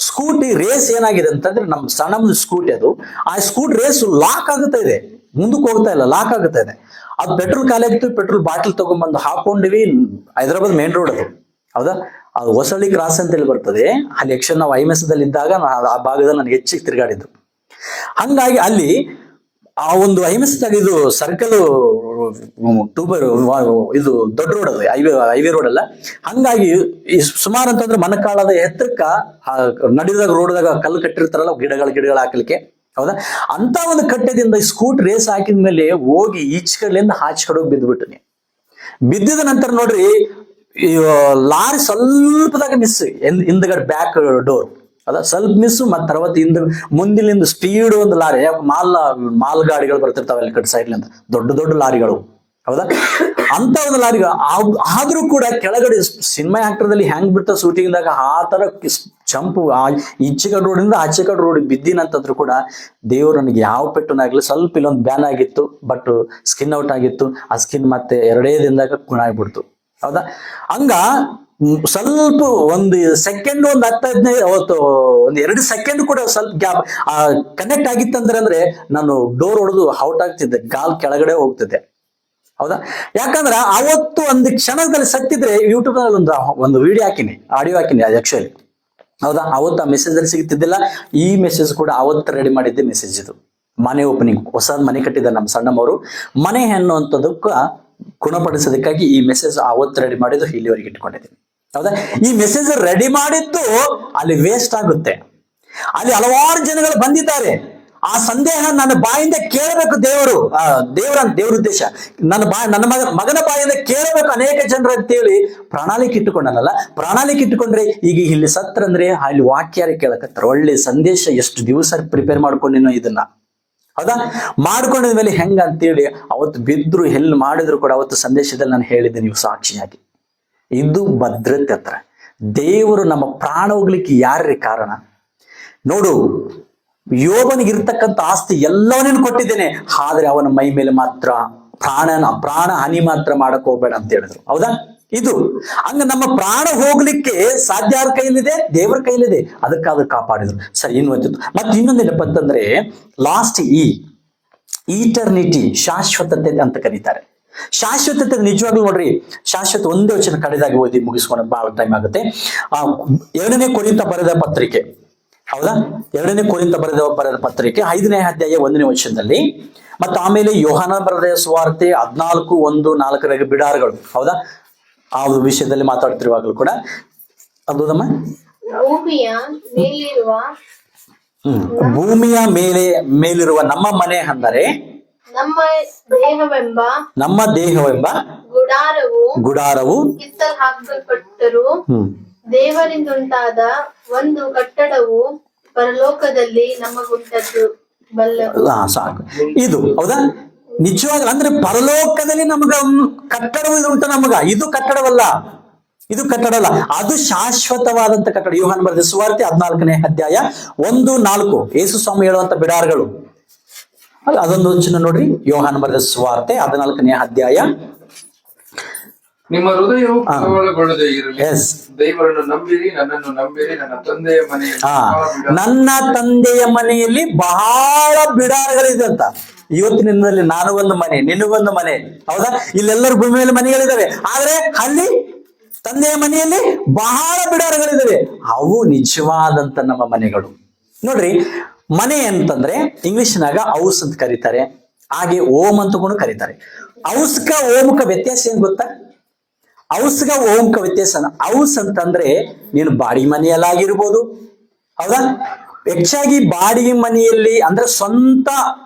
ಸ್ಕೂಟಿ ರೇಸ್ ಏನಾಗಿದೆ ಅಂತಂದ್ರೆ, ನಮ್ಮ ಸಣ್ಣ ಸ್ಕೂಟಿ ಅದು, ಆ ಸ್ಕೂಟಿ ರೇಸ್ ಲಾಕ್ ಆಗುತ್ತಾ ಇದೆ, ಮುಂದಕ್ಕೆ ಹೋಗ್ತಾ ಇಲ್ಲ, ಲಾಕ್ ಆಗುತ್ತಾ ಇದೆ. ಅದು ಪೆಟ್ರೋಲ್ ಖಾಲಿ ಆಗಿತ್ತು, ಪೆಟ್ರೋಲ್ ಬಾಟಲ್ ತಗೊಂಡ್ಬಂದು ಹಾಕೊಂಡಿವಿ. ಹೈದರಾಬಾದ್ ಮೇನ್ ರೋಡ್ ಅದು. ಹೌದಾ, ಅದು ಹೊಸಳ್ಳಿ ಕ್ರಾಸ್ ಅಂತೇಳಿ ಬರ್ತದೆ. ಅಲ್ಲಿ ಯಕ್ಷನ್ ನಾವು IMS ದಲ್ಲಿ ಇದ್ದಾಗ ಆ ಭಾಗದಲ್ಲಿ ನನಗೆ ಹೆಚ್ಚಿಗೆ ತಿರುಗಾಡಿದ್ದು. ಹಂಗಾಗಿ ಅಲ್ಲಿ ಆ ಒಂದು IMS ದಾಗ ಇದು ಸರ್ಕಲ್ ಇದು ದೊಡ್ಡ ರೋಡ್ ಅದು, ಹೈವೇ ರೋಡ್ ಅಲ್ಲ. ಹಂಗಾಗಿ ಸುಮಾರು ಅಂತಂದ್ರೆ ಮನಕಾಳದ ಎತ್ತರಕ್ಕ ನಡಿದಾಗ ರೋಡ್ದಾಗ ಕಲ್ಲು ಕಟ್ಟಿರ್ತಾರಲ್ಲ, ಗಿಡಗಳು ಹಾಕಲಿಕ್ಕೆ. ಹೌದಾ, ಅಂತ ಒಂದು ಕಟ್ಟೆದಿಂದ ಸ್ಕೂಟ್ ರೇಸ್ ಹಾಕಿದ ಮೇಲೆ ಹೋಗಿ ಈಚ್ ಕಡೆಯಿಂದ ಆಚೆ ಕಡೆ ಬಿದ್ದುಬಿಟ್ಟಿನಿ. ಬಿದ್ದಿದ ನಂತರ ನೋಡ್ರಿ, ಲಾರಿ ಸ್ವಲ್ಪದಾಗ ಮಿಸ್, ಹಿಂದ್ಗಡೆ ಬ್ಯಾಕ್ ಡೋರ್ ಅದ ಸ್ವಲ್ಪ ಮಿಸ್ಸು. ಮತ್ತ తర్వాత ಮುಂದಿನಿಂದ ಸ್ಪೀಡ್ ಒಂದು ಲಾರಿ, ಮಾಲ್ ಗಾಡಿಗಳು ಬರ್ತಿರ್ತಾವೆ ಅಲ್ಲಿ ಕಡೆ ಸೈಡ್ಲಿಂದ, ದೊಡ್ಡ ಲಾರಿಗಳು. ಹೌದಾ, ಅಂತ ಒಂದು ಲಾರಿಗಳು. ಆದ್ರೂ ಕೂಡ ಕೆಳಗಡೆ ಸಿನಿಮಾ ಆಕ್ಟರ್ದಲ್ಲಿ ಹೆಂಗ್ ಬಿಡ್ತ ಶೂಟಿಂಗ್ದಾಗ ಆ ತರ ಚಂಪು ಈಚೆ ಕಡೆ ರೋಡಿಂದ ಆಚೆ ಕಡೆ ರೋಡ್ ಬಿದ್ದಿನಂತಂದ್ರು ಕೂಡ ದೇವ್ರು ನನಗೆ ಯಾವ ಪೆಟ್ಟುನಾಗ್ಲಿ, ಸ್ವಲ್ಪ ಇಲ್ಲೊಂದು ಬ್ಯಾನ್ ಆಗಿತ್ತು, ಬಟ್ ಸ್ಕಿನ್ ಔಟ್ ಆಗಿತ್ತು. ಆ ಸ್ಕಿನ್ ಮತ್ತೆ 2 ದಿನದಾಗ ಗುಣ ಆಗ್ಬಿಡ್ತು. ಹೌದಾ, ಹಂಗ ಸ್ವಲ್ಪ ಒಂದು ಸೆಕೆಂಡ್, ಒಂದು 10-15 ಅವತ್ತು ಒಂದು 2 ಸೆಕೆಂಡ್ ಕೂಡ ಸ್ವಲ್ಪ ಗ್ಯಾಪ್ ಕನೆಕ್ಟ್ ಆಗಿತ್ತಂದ್ರೆ ನಾನು ಡೋರ್ ಹೊಡೆದು ಔಟ್ ಆಗ್ತಿದ್ದೆ, ಗಾಲ್ ಕೆಳಗಡೆ ಹೋಗ್ತಿದ್ದೆ. ಹೌದಾ, ಯಾಕಂದ್ರೆ ಅವತ್ತು ಒಂದು ಕ್ಷಣದಲ್ಲಿ ಸತ್ತಿದ್ರೆ ಯೂಟ್ಯೂಬ್ ನಲ್ಲಿ ಒಂದು ವಿಡಿಯೋ ಹಾಕಿನಿ, ಆಡಿಯೋ ಹಾಕಿನಿ ಅದು ಆಕ್ಚುಲಿ. ಹೌದಾ, ಅವತ್ತು ಆ ಮೆಸೇಜ್ ಅಲ್ಲಿ ಸಿಗ್ತಿದ್ದಿಲ್ಲ. ಈ ಮೆಸೇಜ್ ಕೂಡ ಅವತ್ತು ರೆಡಿ ಮಾಡಿದ್ದೆ ಮೆಸೇಜ್. ಇದು ಮನೆ ಓಪನಿಂಗ್, ಹೊಸದ್ ಮನೆ ಕಟ್ಟಿದ್ದಾರೆ ನಮ್ಮ ಸಣ್ಣಮ್ಮವರು. ಮನೆ ಅನ್ನುವಂಥದಕ್ಕ ಗುಣಪಡಿಸೋದಕ್ಕಾಗಿ ಈ ಮೆಸೇಜ್ ಅವತ್ತು ರೆಡಿ ಮಾಡಿದ್ದು ಇಲ್ಲಿವರೆಗೆ ಇಟ್ಕೊಂಡಿದ್ದೀನಿ. ಹೌದಾ, ಈ ಮೆಸೇಜ್ ರೆಡಿ ಮಾಡಿದ್ದು ಅಲ್ಲಿ ವೇಸ್ಟ್ ಆಗುತ್ತೆ. ಅಲ್ಲಿ ಹಲವಾರು ಜನಗಳು ಬಂದಿದ್ದಾರೆ. ಆ ಸಂದೇಹ ನನ್ನ ಬಾಯಿಂದ ಕೇಳಬೇಕು ದೇವರ ಉದ್ದೇಶ. ನನ್ನ ಮಗನ ಬಾಯಿಂದ ಕೇಳಬೇಕು ಅನೇಕ ಜನರು ಅಂತೇಳಿ ಪ್ರಣಾಳಿಕೆ ಇಟ್ಟುಕೊಂಡನಲ್ಲ. ಪ್ರಣಾಳಿಕೆ ಇಟ್ಟುಕೊಂಡ್ರೆ ಈಗ ಇಲ್ಲಿ ಸತ್ರ ಅಂದ್ರೆ ಅಲ್ಲಿ ವಾಕ್ಯಾರ ಕೇಳಕತ್ತಾರ. ಒಳ್ಳೆ ಸಂದೇಶ ಎಷ್ಟು ದಿವಸ ಪ್ರಿಪೇರ್ ಮಾಡ್ಕೊಂಡಿನೋ ಇದನ್ನ. ಹೌದಾ, ಮಾಡ್ಕೊಂಡಿದ ಮೇಲೆ ಹೆಂಗ ಅಂತೇಳಿ ಅವತ್ತು ಬಿದ್ರು ಎಲ್ಲಿ ಮಾಡಿದ್ರು ಕೂಡ ಅವತ್ತು ಸಂದೇಶದಲ್ಲಿ ನಾನು ಹೇಳಿದ್ದೆ, ನೀವು ಸಾಕ್ಷಿಯಾಗಿ. ಇದು ಭದ್ರತೆ ಹತ್ರ. ದೇವರು ನಮ್ಮ ಪ್ರಾಣ ಹೋಗ್ಲಿಕ್ಕೆ ಯಾರ್ರೀ ಕಾರಣ? ನೋಡು, ಯೋಬನಿಗಿರ್ತಕ್ಕಂಥ ಆಸ್ತಿ ಎಲ್ಲವನ್ನೂ ಕೊಟ್ಟಿದ್ದೇನೆ, ಆದ್ರೆ ಅವನ ಮೈ ಮೇಲೆ ಮಾತ್ರ ಪ್ರಾಣ ಹಾನಿ ಮಾತ್ರ ಮಾಡಕ್ ಹೋಗ್ಬೇಡ ಅಂತ ಹೇಳಿದ್ರು. ಹೌದಾ, ಇದು ಹಂಗ ನಮ್ಮ ಪ್ರಾಣ ಹೋಗ್ಲಿಕ್ಕೆ ಸಾಧ್ಯ ಯಾರ ಕೈಲಿದೆ? ದೇವರ ಕೈಲಿದೆ. ಅದಕ್ಕಾದ್ರೂ ಕಾಪಾಡಿದ್ರು. ಸರಿ, ಮತ್ತೆ ಇನ್ನೊಂದೇನಪ್ಪ ಅಂತಂದ್ರೆ, ಲಾಸ್ಟ್ ಈಟರ್ನಿಟಿ, ಶಾಶ್ವತತೆ ಅಂತ ಕರೀತಾರೆ. ಶಾಶ್ವತತೆ ನಿಜವಾಗ್ಲೂ ನೋಡ್ರಿ, ಶಾಶ್ವತ ಒಂದೇ ವಚನ ಕಡೆದಾಗಿ ಓದಿ ಮುಗಿಸ್ಕೊಂಡು ಬಹಳ ಟೈಮ್ ಆಗುತ್ತೆ. 2ನೇ ಕೊರಿಂಥ ಬರೆದ ಪತ್ರಿಕೆ. ಹೌದಾ, 2ನೇ ಕೊರಿಂಥ ಬರೆದ ಪತ್ರಿಕೆ 5ನೇ ಅಧ್ಯಾಯ 1ನೇ ವಚನದಲ್ಲಿ, ಮತ್ತು ಆಮೇಲೆ ಯೋಹಾನ ಬರೆದ ಸುವಾರ್ತೆ 14:1-4 ಬಿಡಾರಗಳು. ಹೌದಾ, ಆ ವಿಷಯದಲ್ಲಿ ಮಾತಾಡ್ತಿರುವಾಗಲೂ ಕೂಡ ಅದಮ್ಮ ಭೂಮಿಯ ಮೇಲಿರುವ ನಮ್ಮ ಮನೆ ಅಂದರೆ ನಮ್ಮ ದೇಹವೆಂಬ ಗುಡಾರವು ಕಿತ್ತಲು ಹಾಕಲ್ಪಟ್ಟರೂ ದೇವರಿಂದುಂಟಾದ ಒಂದು ಕಟ್ಟಡವು ಪರಲೋಕದಲ್ಲಿ ನಮಗುಂಟದ್ದು ಬಲ್ಲದು. ಸಾಕು ಇದು ಹೌದಾ. ನಿಜವಾಗ ಅಂದ್ರೆ ಪರಲೋಕದಲ್ಲಿ ನಮಗ ಕಟ್ಟಡವು ಇದು ಉಂಟು. ನಮಗ ಇದು ಕಟ್ಟಡವಲ್ಲ, ಇದು ಕಟ್ಟಡ ಅಲ್ಲ, ಅದು ಶಾಶ್ವತವಾದಂತ ಕಟ್ಟಡ. ಯೋಹಾನ ಬರೆದ ಸುವಾರ್ತೆ 14ನೇ ಅಧ್ಯಾಯ 1-4 ಯೇಸು ಸ್ವಾಮಿ ಹೇಳುವಂತ ಬಿಡಾರಗಳು. ಅದೊಂದು ಚಿನ್ನ ನೋಡ್ರಿ. ಯೋಹಾನ ಬರೆದ ಸುವಾರ್ತೆ 14ನೇ ಅಧ್ಯಾಯ. ನಿಮ್ಮ ಹೃದಯವು ಕಳವಳಗೊಳ್ಳದೆ ಇರಲಿ. ಎಸ್, ದೇವರನ್ನು ನಂಬಿರಿ, ನನ್ನನ್ನು ನಂಬಿರಿ. ನನ್ನ ತಂದೆಯ ಮನೆಯಲ್ಲಿ ನನ್ನ ತಂದೆಯ ಮನೆಯಲ್ಲಿ ಬಹಳ ಬಿಡಾರಗಳಿದೆ ಅಂತ. ಇವತ್ತಿನ ದಿನದಲ್ಲಿ ನಾನು ಒಂದು ಮನೆ, ನಿನಗೊಂದು ಮನೆ, ಹೌದಾ? ಇಲ್ಲೆಲ್ಲರೂ ಭೂಮಿ ಮೇಲೆ ಮನೆಗಳಿದ್ದಾವೆ, ಆದ್ರೆ ಅಲ್ಲಿ ತಂದೆಯ ಮನೆಯಲ್ಲಿ ಬಹಳ ಬಿಡಾರಗಳಿದ್ದಾವೆ. ಅವು ನಿಜವಾದಂತ ನಮ್ಮ ಮನೆಗಳು. ನೋಡ್ರಿ, ಮನೆ ಅಂತಂದ್ರೆ ಇಂಗ್ಲಿಷ್ನಾಗ ಹೌಸ್ ಅಂತ ಕರೀತಾರೆ, ಹಾಗೆ ಓಮ್ ಅಂತ ಕೂಡ ಕರೀತಾರೆ. ಹೌಸ್ಕ ಓಮಕ ವ್ಯತ್ಯಾಸ ಏನ್ ಗೊತ್ತಾ? ಹೌಸ್ಗ ಓಂಕ ವ್ಯತ್ಯಾಸ. ಹೌಸ್ ಅಂತಂದ್ರೆ ನೀನು ಬಾಡಿಗೆ ಮನೆಯಲ್ಲಾಗಿರ್ಬೋದು, ಹೌದಾ? ಹೆಚ್ಚಾಗಿ ಬಾಡಿಗೆ ಮನೆಯಲ್ಲಿ ಅಂದ್ರೆ ಸ್ವಂತ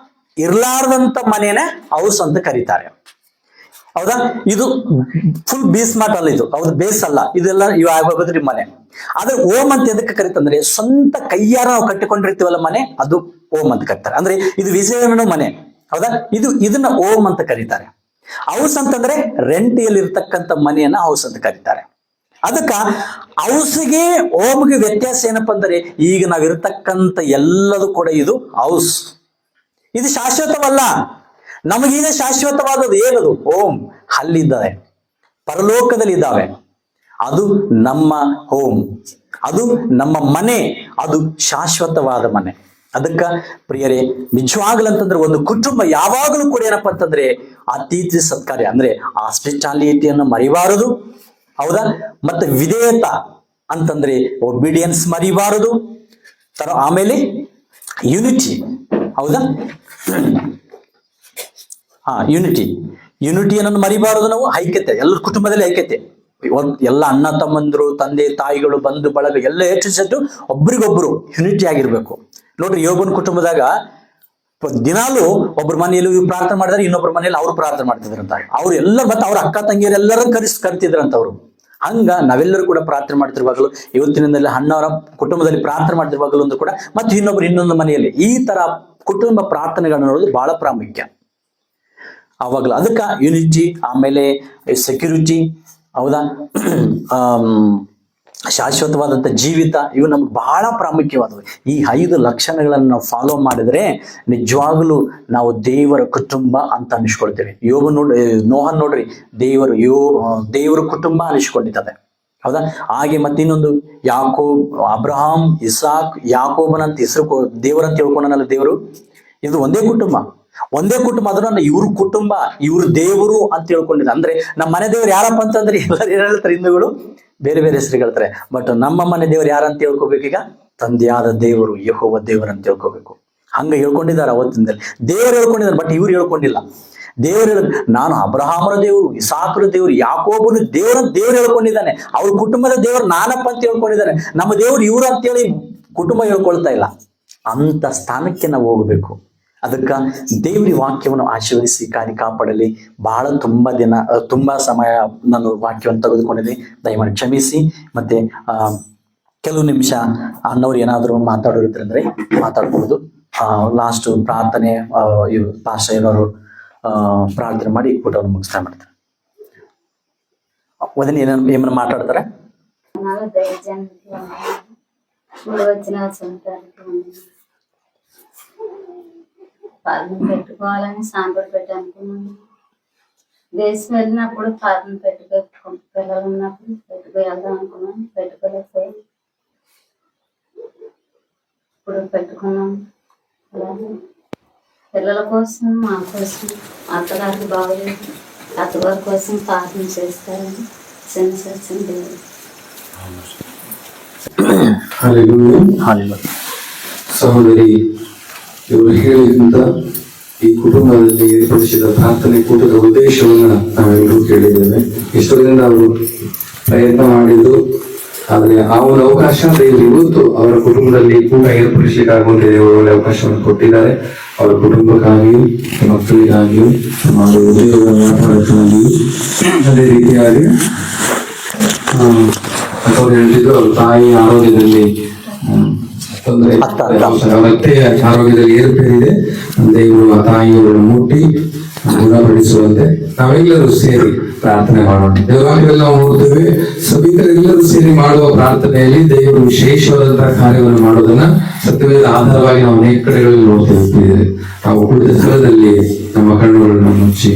ಇರ್ಲಾರ್ದಂತ ಮನೇನೆ ಹೌಸ್ ಅಂತ ಕರೀತಾರೆ, ಹೌದಾ? ಇದು ಫುಲ್ ಬೇಸ್ಮಾಟ್ ಅಲ್ಲ, ಇದು ಹೌದು, ಬೇಸ್ ಅಲ್ಲ, ಇದೆಲ್ಲ ಇವಾಗೋದ್ರಿ ಮನೆ. ಆದ್ರೆ ಓಮ್ ಅಂತ ಎದಕ್ಕೆ ಕರೀತಂದ್ರೆ ಸ್ವಂತ ಕೈಯಾರ ನಾವು ಕಟ್ಟಿಕೊಂಡಿರ್ತೀವಲ್ಲ ಮನೆ, ಅದು ಓಮ್ ಅಂತ ಕರೀತಾರೆ. ಅಂದ್ರೆ ಇದು ವಿಜಯನ ಮನೆ, ಹೌದಾ? ಇದನ್ನ ಓಮ್ ಅಂತ ಕರೀತಾರೆ. ಹೌಸ್ ಅಂತಂದ್ರೆ ರೆಂಟಿಯಲ್ಲಿ ಇರ್ತಕ್ಕಂಥ ಮನೆಯನ್ನ ಹೌಸ್ ಅಂತ ಕರೀತಾರೆ. ಅದಕ್ಕ ಹೌಸ್ಗೆ ಓಮ್ಗೆ ವ್ಯತ್ಯಾಸ ಏನಪ್ಪಾ ಅಂದ್ರೆ, ಈಗ ನಾವಿರ್ತಕ್ಕಂಥ ಎಲ್ಲದೂ ಕೂಡ ಇದು ಹೌಸ್. ಇದು ಶಾಶ್ವತವಲ್ಲ. ನಮಗೀಗ ಶಾಶ್ವತವಾದದ್ದು ಏನದು? ಓಮ್. ಅಲ್ಲಿದ್ದಾವೆ, ಪರಲೋಕದಲ್ಲಿ ಇದ್ದಾವೆ. ಅದು ನಮ್ಮ ಹೋಮ್, ಅದು ನಮ್ಮ ಮನೆ, ಅದು ಶಾಶ್ವತವಾದ ಮನೆ. ಅದಕ್ಕ ಪ್ರಿಯರೇ, ನಿಜವಾಗ್ಲಂತಂದ್ರೆ ಒಂದು ಕುಟುಂಬ ಯಾವಾಗಲೂ ಕೂಡ ಏನಪ್ಪಾ ಅಂತಂದ್ರೆ ಅತಿಥಿ ಸತ್ಕಾರ್ಯ ಅಂದ್ರೆ ಹಾಸ್ಪಿಟಾಲಿಟಿಯನ್ನು ಮರಿಬಾರದು, ಹೌದಾ? ಮತ್ತೆ ವಿಧೇಯತ ಅಂತಂದ್ರೆ ಒಬಿಡಿಯನ್ಸ್ ಮರಿಬಾರದು. ಆಮೇಲೆ ಯುನಿಟಿ, ಹೌದಾ? ಯುನಿಟಿಯನ್ನು ಮರಿಬಾರದು ನಾವು. ಐಕ್ಯತೆ, ಎಲ್ಲರ ಕುಟುಂಬದಲ್ಲಿ ಐಕ್ಯತೆ, ಎಲ್ಲ ಅಣ್ಣ ತಮ್ಮಂದ್ರು, ತಂದೆ ತಾಯಿಗಳು, ಬಂಧು ಬಳಗ ಎಲ್ಲ ಹೆಚ್ಚು ಒಬ್ರಿಗೊಬ್ರು ಯುನಿಟಿ ಆಗಿರ್ಬೇಕು. ನೋಡ್ರಿ, ಯೋಬನ ಕುಟುಂಬದಾಗ ದಿನಾಲು ಒಬ್ಬರ ಮನೆಯಲ್ಲಿ ಇವ್ರು ಪ್ರಾರ್ಥನೆ ಮಾಡಿದ್ರೆ ಇನ್ನೊಬ್ಬರ ಮನೆಯಲ್ಲಿ ಅವ್ರು ಪ್ರಾರ್ಥನೆ ಮಾಡ್ತಿದ್ರಂತ. ಅವ್ರು ಎಲ್ಲ ಮತ್ತೆ ಅವ್ರ ಅಕ್ಕ ತಂಗಿಯರೆಲ್ಲರೂ ಕರಿತಿದ್ರಂತ ಅವ್ರು. ಹಂಗ ನಾವೆಲ್ಲರೂ ಕೂಡ ಪ್ರಾರ್ಥನೆ ಮಾಡ್ತಿರುವಾಗಲೂ, ಇವತ್ತಿನಿಂದಲೇ ಅಣ್ಣವರ ಕುಟುಂಬದಲ್ಲಿ ಪ್ರಾರ್ಥನೆ ಮಾಡ್ತಿರುವಾಗಲೂ ಒಂದು ಕೂಡ ಮತ್ತೆ ಇನ್ನೊಂದು ಮನೆಯಲ್ಲಿ ಈ ತರ ಕುಟುಂಬ ಪ್ರಾರ್ಥನೆಗಳನ್ನ ನೋಡೋದು ಬಹಳ ಪ್ರಾಮುಖ್ಯ ಅವಾಗಲೂ. ಅದಕ್ಕ ಯುನಿಟಿ, ಆಮೇಲೆ ಸೆಕ್ಯೂರಿಟಿ, ಹೌದಾ? ಶಾಶ್ವತವಾದಂಥ ಜೀವಿತ, ಇವು ನಮ್ಗೆ ಬಹಳ ಪ್ರಾಮುಖ್ಯವಾದವು. ಈ 5 ಲಕ್ಷಣಗಳನ್ನು ನಾವು ಫಾಲೋ ಮಾಡಿದ್ರೆ ನಿಜವಾಗಲೂ ನಾವು ದೇವರ ಕುಟುಂಬ ಅಂತ ಅನಿಸ್ಕೊಳ್ತೇವೆ. ನೋಹನ್ ನೋಡ್ರಿ, ದೇವರ ಕುಟುಂಬ ಅನಿಸ್ಕೊಂಡಿದ್ದಾರೆ, ಹೌದಾ? ಹಾಗೆ ಮತ್ತೆ ಇನ್ನೊಂದು ಅಬ್ರಹಾಂ, ಇಸಾಕ್, ಯಾಕೋಬನಂತ ಹೆಸರು ದೇವರಂತ ತಿಳ್ಕೊಂಡನಲ್ಲ ದೇವರು. ಇದು ಒಂದೇ ಕುಟುಂಬ. ಅದನ್ನ ಇವ್ರ ಕುಟುಂಬ, ಇವ್ರ ದೇವರು ಅಂತ ತಿಳ್ಕೊಂಡಿದ್ದ. ಅಂದ್ರೆ ನಮ್ಮ ಮನೆ ದೇವರು ಯಾರಪ್ಪ ಅಂತಂದ್ರೆ ಎಲ್ಲರೂ ಏನ್ ಹೇಳ್ತಾರೆ, ಹಿಂದೂಗಳು ಬೇರೆ ಬೇರೆ ಹೆಸರು ಹೇಳ್ತಾರೆ. ಬಟ್ ನಮ್ಮ ಮನೆ ದೇವರು ಯಾರಂತ ತಿಳ್ಕೊಬೇಕೀಗ? ತಂದೆಯಾದ ದೇವರು, ಯೆಹೋವ ದೇವರಂತ ತಿಳ್ಕೊಬೇಕು. ಹಂಗ ಹೇಳ್ಕೊಂಡಿದ್ದಾರೆ ಅವತ್ತಿನದಲ್ಲಿ. ದೇವರು ಹೇಳ್ಕೊಂಡಿದ್ದಾರೆ, ಬಟ್ ಇವ್ರು ಹೇಳ್ಕೊಂಡಿಲ್ಲ. ದೇವರು ನಾನು ಅಬ್ರಹಾಮನ ದೇವರು, ಇಸಾಕರ ದೇವರು, ಯಾಕೋಬನ ದೇವರು ಹೇಳ್ಕೊಂಡಿದ್ದಾನೆ. ಅವ್ರ ಕುಟುಂಬದ ದೇವರು ನಾನಪ್ಪ ಅಂತ ಹೇಳ್ಕೊಂಡಿದ್ದಾನೆ. ನಮ್ಮ ದೇವರು ಇವ್ರು ಅಂತೇಳಿ ಕುಟುಂಬ ಹೇಳ್ಕೊಳ್ತಾ ಇಲ್ಲ. ಅಂತ ಸ್ಥಾನಕ್ಕೆ ನಾವು ಹೋಗ್ಬೇಕು. ಅದಕ್ಕ ದೇವರ ವಾಕ್ಯವನ್ನು ಆಶೀರ್ವದಿಸಿ ಕಾಪಾಡಲಿ. ಬಹಳ ತುಂಬಾ ಸಮಯ ನಾನು ವಾಕ್ಯವನ್ನು ತೆಗೆದುಕೊಂಡಿದ್ದೆ, ದಯಮಾಡಿ ಕ್ಷಮಿಸಿ. ಮತ್ತೆ ಕೆಲವು ನಿಮಿಷ ಅನ್ನೋರು ಏನಾದರೂ ಮಾತಾಡೋರಿದ್ರಂದ್ರೆ ಮಾತಾಡ್ಬೋದು. ಲಾಸ್ಟ್ ಪ್ರಾರ್ಥನೆ ಪಾಸ್ಟರ್ ಏನೋರು ಪ್ರಾರ್ಥನೆ ಮಾಡಿ ಊಟವನ್ನು ಮುಗಿಸ್ತಾ ಮಾಡ್ತಾರೆ. ವದನಿ ಏನ మాట్లాడతారా? పాదం పెట్టుకోవాలని సాంబార్ పెట్టి అనుకున్నాను. దేశం వెళ్ళినప్పుడు పాదం పిల్లలు ఉన్నప్పుడు వెళ్దాం అనుకున్నాను, పెట్టుకోలేకపోయాను. ఇప్పుడు పెట్టుకున్నాం. అలాగే పిల్లల కోసం, మా కోసం, అత్తగారికి బాగలేదు, అత్తగారి కోసం ప్రార్థన చేస్తారని చిన్న దేవుడు. ಸಹೋದರಿ ಇವರು ಹೇಳಿದಂತ ಈ ಕುಟುಂಬದಲ್ಲಿ ಏರ್ಪಡಿಸಿದ ಪ್ರಾರ್ಥನೆ ಕೂಟದ ಉದ್ದೇಶವನ್ನ ನಾವೆಲ್ಲರೂ ಕೇಳಿದ್ದೇವೆ. ಇಷ್ಟರಿಂದ ಅವರು ಪ್ರಯತ್ನ ಮಾಡಿದ್ದು, ಆದರೆ ಆ ಒಂದು ಅವಕಾಶ ದೇವರು ಇವತ್ತು ಅವರ ಕುಟುಂಬದಲ್ಲಿ ಕೂಟ ಏರ್ಪಡಿಸಲಿಕ್ಕೆ ಆಗುವಂತ ದೇವರು ಒಳ್ಳೆ ಅವಕಾಶವನ್ನು ಕೊಟ್ಟಿದ್ದಾರೆ. ಅವರ ಕುಟುಂಬಕ್ಕಾಗಿಯೂ, ಮಕ್ಕಳಿಗಾಗಿಯೂ, ಉದ್ಯೋಗ ವ್ಯಾಪಾರಕ್ಕಾಗಿಯೂ, ಅದೇ ರೀತಿಯಾಗಿ ಅವರು ಹೇಳ್ತಿದ್ರು ಅವ್ರ ತಾಯಿ ಆರೋಗ್ಯದಲ್ಲಿ ತೊಂದರೆ, ಅವರ ಅತ್ತೆಯ ಆರೋಗ್ಯದಲ್ಲಿ ಏರುಪೇರಿದೆ. ದೇವರು ಆ ತಾಯಿಯವರನ್ನು ಮುಟ್ಟಿ ಗುಣಪಡಿಸುವಂತೆ ನಾವೆಲ್ಲರೂ ಸೇರಿ ಪ್ರಾರ್ಥನೆ ಮಾಡೋಣ. ದೇವಾಲಯದಲ್ಲಿ ನಾವು ನೋಡ್ತೇವೆ, ಸಭಿಕರೆಲ್ಲರೂ ಸೇರಿ ಮಾಡುವ ಪ್ರಾರ್ಥನೆಯಲ್ಲಿ ದೇವರು ವಿಶೇಷವಾದಂತಹ ಕಾರ್ಯವನ್ನು ಮಾಡೋದನ್ನ ಸತ್ಯವೇದ ಆಧಾರವಾಗಿ ನಾವು ಅನೇಕ ಕಡೆಗಳಲ್ಲಿ ನೋಡ್ತೇವೆ. ನಾವು ಕುಳಿತ ಸ್ಥಳದಲ್ಲಿ ನಮ್ಮ ಕಣ್ಣುಗಳನ್ನು ಮುಚ್ಚಿ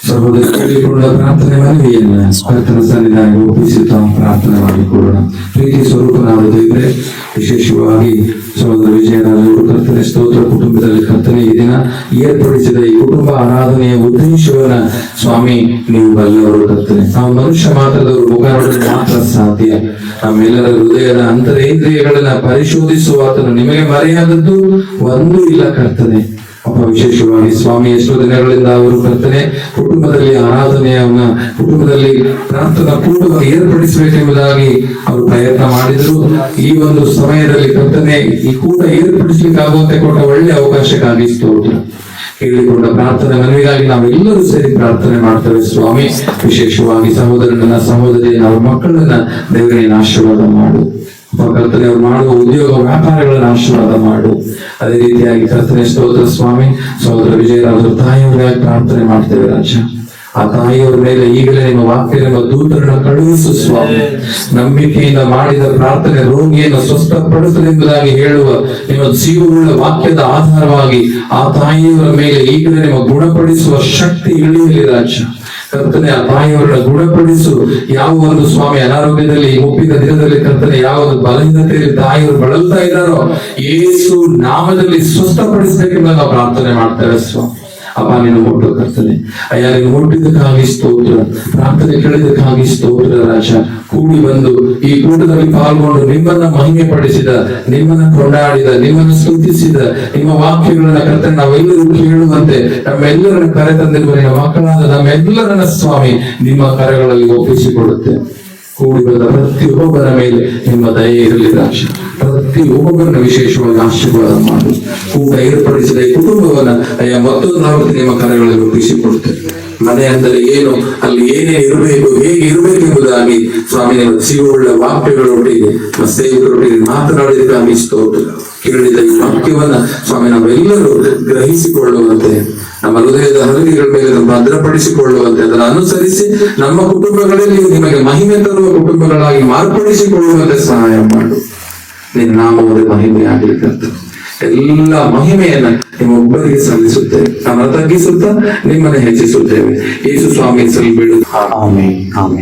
ಸಹೋದರ ಕೇಳಿಕೊಂಡ ಪ್ರಾರ್ಥನೆ ಮನವಿಯನ್ನ ಕರ್ತನ ಸನ್ನಿಧಾನಕ್ಕೆ ಒಪ್ಪಿಸುತ್ತಾ ಪ್ರಾರ್ಥನೆ ಮಾಡಿಕೊಳ್ಳೋಣ. ಪ್ರೀತಿ ಸ್ವರೂಪನಾದ ದೇವರೇ, ವಿಶೇಷವಾಗಿ ಸಹೋದರ ವಿಜಯರಾಜವರು ಕರ್ತನೆ ಸ್ತೋತ್ರ ಕುಟುಂಬದಲ್ಲಿ ಕರ್ತನೆ ಈ ದಿನ ಏರ್ಪಡಿಸಿದ ಈ ಕುಟುಂಬ ಆರಾಧನೆಯ ಉದ್ದೇಶವನ್ನ ಸ್ವಾಮಿ ನೀವು ಬಲ್ಲವರು ಕರ್ತನೆ. ನಾವು ಮನುಷ್ಯ ಮಾತ್ರದವರು ಮುಖ ನೋಡಲು ಮಾತ್ರ ಸಾಧ್ಯ. ನಮ್ಮೆಲ್ಲರ ಹೃದಯದ ಅಂತರೇಂದ್ರಿಯಗಳನ್ನ ಪರಿಶೋಧಿಸುವ ಆತನು ನಿಮಗೆ ಮರೆಯಾದದ್ದು ಒಂದು ಇಲ್ಲ ಕರ್ತನೆ. ಅಪ್ಪ, ವಿಶೇಷವಾಗಿ ಸ್ವಾಮಿ ಎಷ್ಟೋ ದಿನಗಳಿಂದ ಅವರು ಕರ್ತನೆ ಕುಟುಂಬದಲ್ಲಿ ಆರಾಧನೆಯನ್ನ, ಕುಟುಂಬದಲ್ಲಿ ಪ್ರಾರ್ಥನಾ ಕೂಟವನ್ನು ಏರ್ಪಡಿಸಬೇಕೆಂಬುದಾಗಿ ಅವರು ಪ್ರಯತ್ನ ಮಾಡಿದರು. ಈ ಒಂದು ಸಮಯದಲ್ಲಿ ಕರ್ತನೆ ಈ ಕೂಟ ಏರ್ಪಡಿಸಲಿಕ್ಕಾಗುವಂತೆ ಕೊಟ್ಟ ಒಳ್ಳೆ ಅವಕಾಶಕ್ಕಾಗಿ ಸ್ತೋತ್ರ. ಕೇಳಿಕೊಂಡ ಪ್ರಾರ್ಥನೆ ಮನವಿಗಾಗಿ ನಾವೆಲ್ಲರೂ ಸೇರಿ ಪ್ರಾರ್ಥನೆ ಮಾಡ್ತೇವೆ ಸ್ವಾಮಿ. ವಿಶೇಷವಾಗಿ ಸಹೋದರನನ್ನ, ಸಹೋದರಿಯನ್ನ, ಅವ್ರ ಮಕ್ಕಳನ್ನ ದೇವರಿನ ಆಶೀರ್ವಾದ ಮಾಡು. ಕರ್ತನೆ ಅವ್ರು ಮಾಡುವ ಉದ್ಯೋಗ ವ್ಯಾಪಾರಗಳನ್ನು ಆಶೀರ್ವಾದ ಮಾಡು. ಅದೇ ರೀತಿಯಾಗಿ ಕರ್ತನೆ ಸ್ತೋತ್ರ ಸ್ವಾಮಿ. ಸಹೋದರ ವಿಜಯರಾಜರ ತಾಯಿಯವರಾಗಿ ಪ್ರಾರ್ಥನೆ ಮಾಡ್ತೇವೆ ರಾಜ. ಆ ತಾಯಿಯವರ ಮೇಲೆ ಈಗಲೇ ನಿಮ್ಮ ವಾಕ್ಯ ನಿಮ್ಮ ದೂತರನ್ನು ಕಳುಹಿಸು ಸ್ವಾಮಿ. ನಂಬಿಕೆಯಿಂದ ಮಾಡಿದ ಪ್ರಾರ್ಥನೆ ರೋಗಿಯನ್ನು ಸ್ವಸ್ಥಪಡಿಸಲು ಎಂಬುದಾಗಿ ಹೇಳುವ ನಿಮ್ಮ ಜೀವವುಳ್ಳ ವಾಕ್ಯದ ಆಧಾರವಾಗಿ ಆ ತಾಯಿಯವರ ಮೇಲೆ ಈಗಲೇ ನಿಮ್ಮ ಗುಣಪಡಿಸುವ ಶಕ್ತಿ ಇಳಿಯಲಿ ರಾಜ. ಕರ್ತನೆ ಆ ತಾಯಿಯವರನ್ನ ಗುಣಪಡಿಸು. ಯಾವ ಒಂದು ಸ್ವಾಮಿ ಅನಾರೋಗ್ಯದಲ್ಲಿ ಮುಪ್ಪಿದ ದಿನದಲ್ಲಿ ಕರ್ತನೆ ಯಾವ ಒಂದು ಬಲಹೀನತೆಯಲ್ಲಿ ತಾಯಿಯವರು ಬಳಲ್ತಾ ಇದ್ದಾರೋ ಯೇಸು ನಾಮದಲ್ಲಿ ಸ್ವಸ್ಥಪಡಿಸಬೇಕೆಂಬ ನಾವು ಪ್ರಾರ್ಥನೆ ಮಾಡ್ತೇವೆ ಸ್ವಾಮಿ. ಅಪ್ಪ, ನೀನು ಮುಟ್ಟು ಕರ್ತನೆ ಅಯ್ಯ, ನೀನು ಮುಟ್ಟಿದ್ದಕ್ಕಾಗಿ ಸ್ತೋತ್ರ, ಪ್ರಾರ್ಥನೆ ಕೇಳಿದಕ್ಕಾಗಿ ಸ್ತೋತ್ರ ರಾಜ. ಕೂಡಿ ಬಂದು ಈ ಕೂಟದಲ್ಲಿ ಪಾಲ್ಗೊಂಡು ನಿಮ್ಮನ್ನ ಮಹಿಮೆ ಪಡಿಸಿದ, ನಿಮ್ಮನ್ನ ಕೊಂಡಾಡಿದ, ನಿಮ್ಮನ್ನು ಸ್ತುತಿಸಿದ ನಿಮ್ಮ ವಾಕ್ಯಗಳನ್ನ ಕರ್ತನೆ ನಾವೆಲ್ಲರೂ ಕೇಳುವಂತೆ ನಮ್ಮೆಲ್ಲರನ್ನ ಕರೆ ತಂದಿರುವ ನಿಮ್ಮ ಮಕ್ಕಳಾದ ನಮ್ಮೆಲ್ಲರನ್ನ ಸ್ವಾಮಿ ನಿಮ್ಮ ಕರೆಗಳಲ್ಲಿ ಒಪ್ಪಿಸಿಕೊಡುತ್ತೆ. ಕೂಡಿ ಬಂದ ಪ್ರತಿಯೊಬ್ಬರ ಮೇಲೆ ನಿಮ್ಮ ದಯೆ ಇರಲಿ ರಾಜ. ಪ್ರತಿಯೊಬ್ಬರನ್ನ ವಿಶೇಷವಾಗಿ ಆಶೀರ್ವಾದ ಮಾಡು. ಕೂಟ ಏರ್ಪಡಿಸಿದ ಈ ಕುಟುಂಬವನ್ನ ಅಯ್ಯ ಮತ್ತೊಂದು ಆವೃತ್ತಿ ನಿಮ್ಮ ಕರೆಗಳಲ್ಲಿ ಒಪ್ಪಿಸಿಕೊಡುತ್ತೆ. ಮನೆ ಅಂದರೆ ಏನು, ಅಲ್ಲಿ ಏನೇ ಇರಬೇಕು, ಹೇಗೆ ಇರಬೇಕೆಂಬುದಾಗಿ ಸ್ವಾಮಿ ನಿಮ್ಮ ಜೀವವುಳ್ಳ ವಾಕ್ಯಗಳೊಟ್ಟಿಗೆ ಸೇವಕರೊಟ್ಟಿಗೆ ಮಾತನಾಡಿದಕ್ಕಾಗಿ ಸ್ತೋತ್ರ. ಕೇಳಿದ ಈ ವಾಕ್ಯವನ್ನ ಸ್ವಾಮಿ ನಾವೆಲ್ಲರೂ ಗ್ರಹಿಸಿಕೊಳ್ಳುವಂತೆ, ನಮ್ಮ ಹೃದಯದ ಹಲಗೆಗಳ ಮೇಲೆ ಭದ್ರಪಡಿಸಿಕೊಳ್ಳುವಂತೆ, ಅದನ್ನು ಅನುಸರಿಸಿ ನಮ್ಮ ಕುಟುಂಬಗಳಲ್ಲಿ ನಿಮಗೆ ಮಹಿಮೆ ತರುವ ಕುಟುಂಬಗಳಾಗಿ ಮಾರ್ಪಡಿಸಿಕೊಳ್ಳುವಂತೆ ಸಹಾಯ ಮಾಡು. ನಿನ್ನ ನಾಮವೇ ಮಹಿಮೆ ಆಗಲಿ ಕರ್ತನೆ. ಎಲ್ಲ ಮಹಿಮೆಯನ್ನ ನಿಮ್ಮ ಒಬ್ಬರಿಗೆ ಸಲ್ಲಿಸುತ್ತೇವೆ. ನಮ್ಮನ್ನು ತಗ್ಗಿಸುತ್ತಾ ನಿಮ್ಮನ್ನು ಹೆಚ್ಚಿಸುತ್ತೇವೆ. ಯೇಸು ಸ್ವಾಮಿ ಸಲ್ಲಿಬಿಡು. Amen, amen.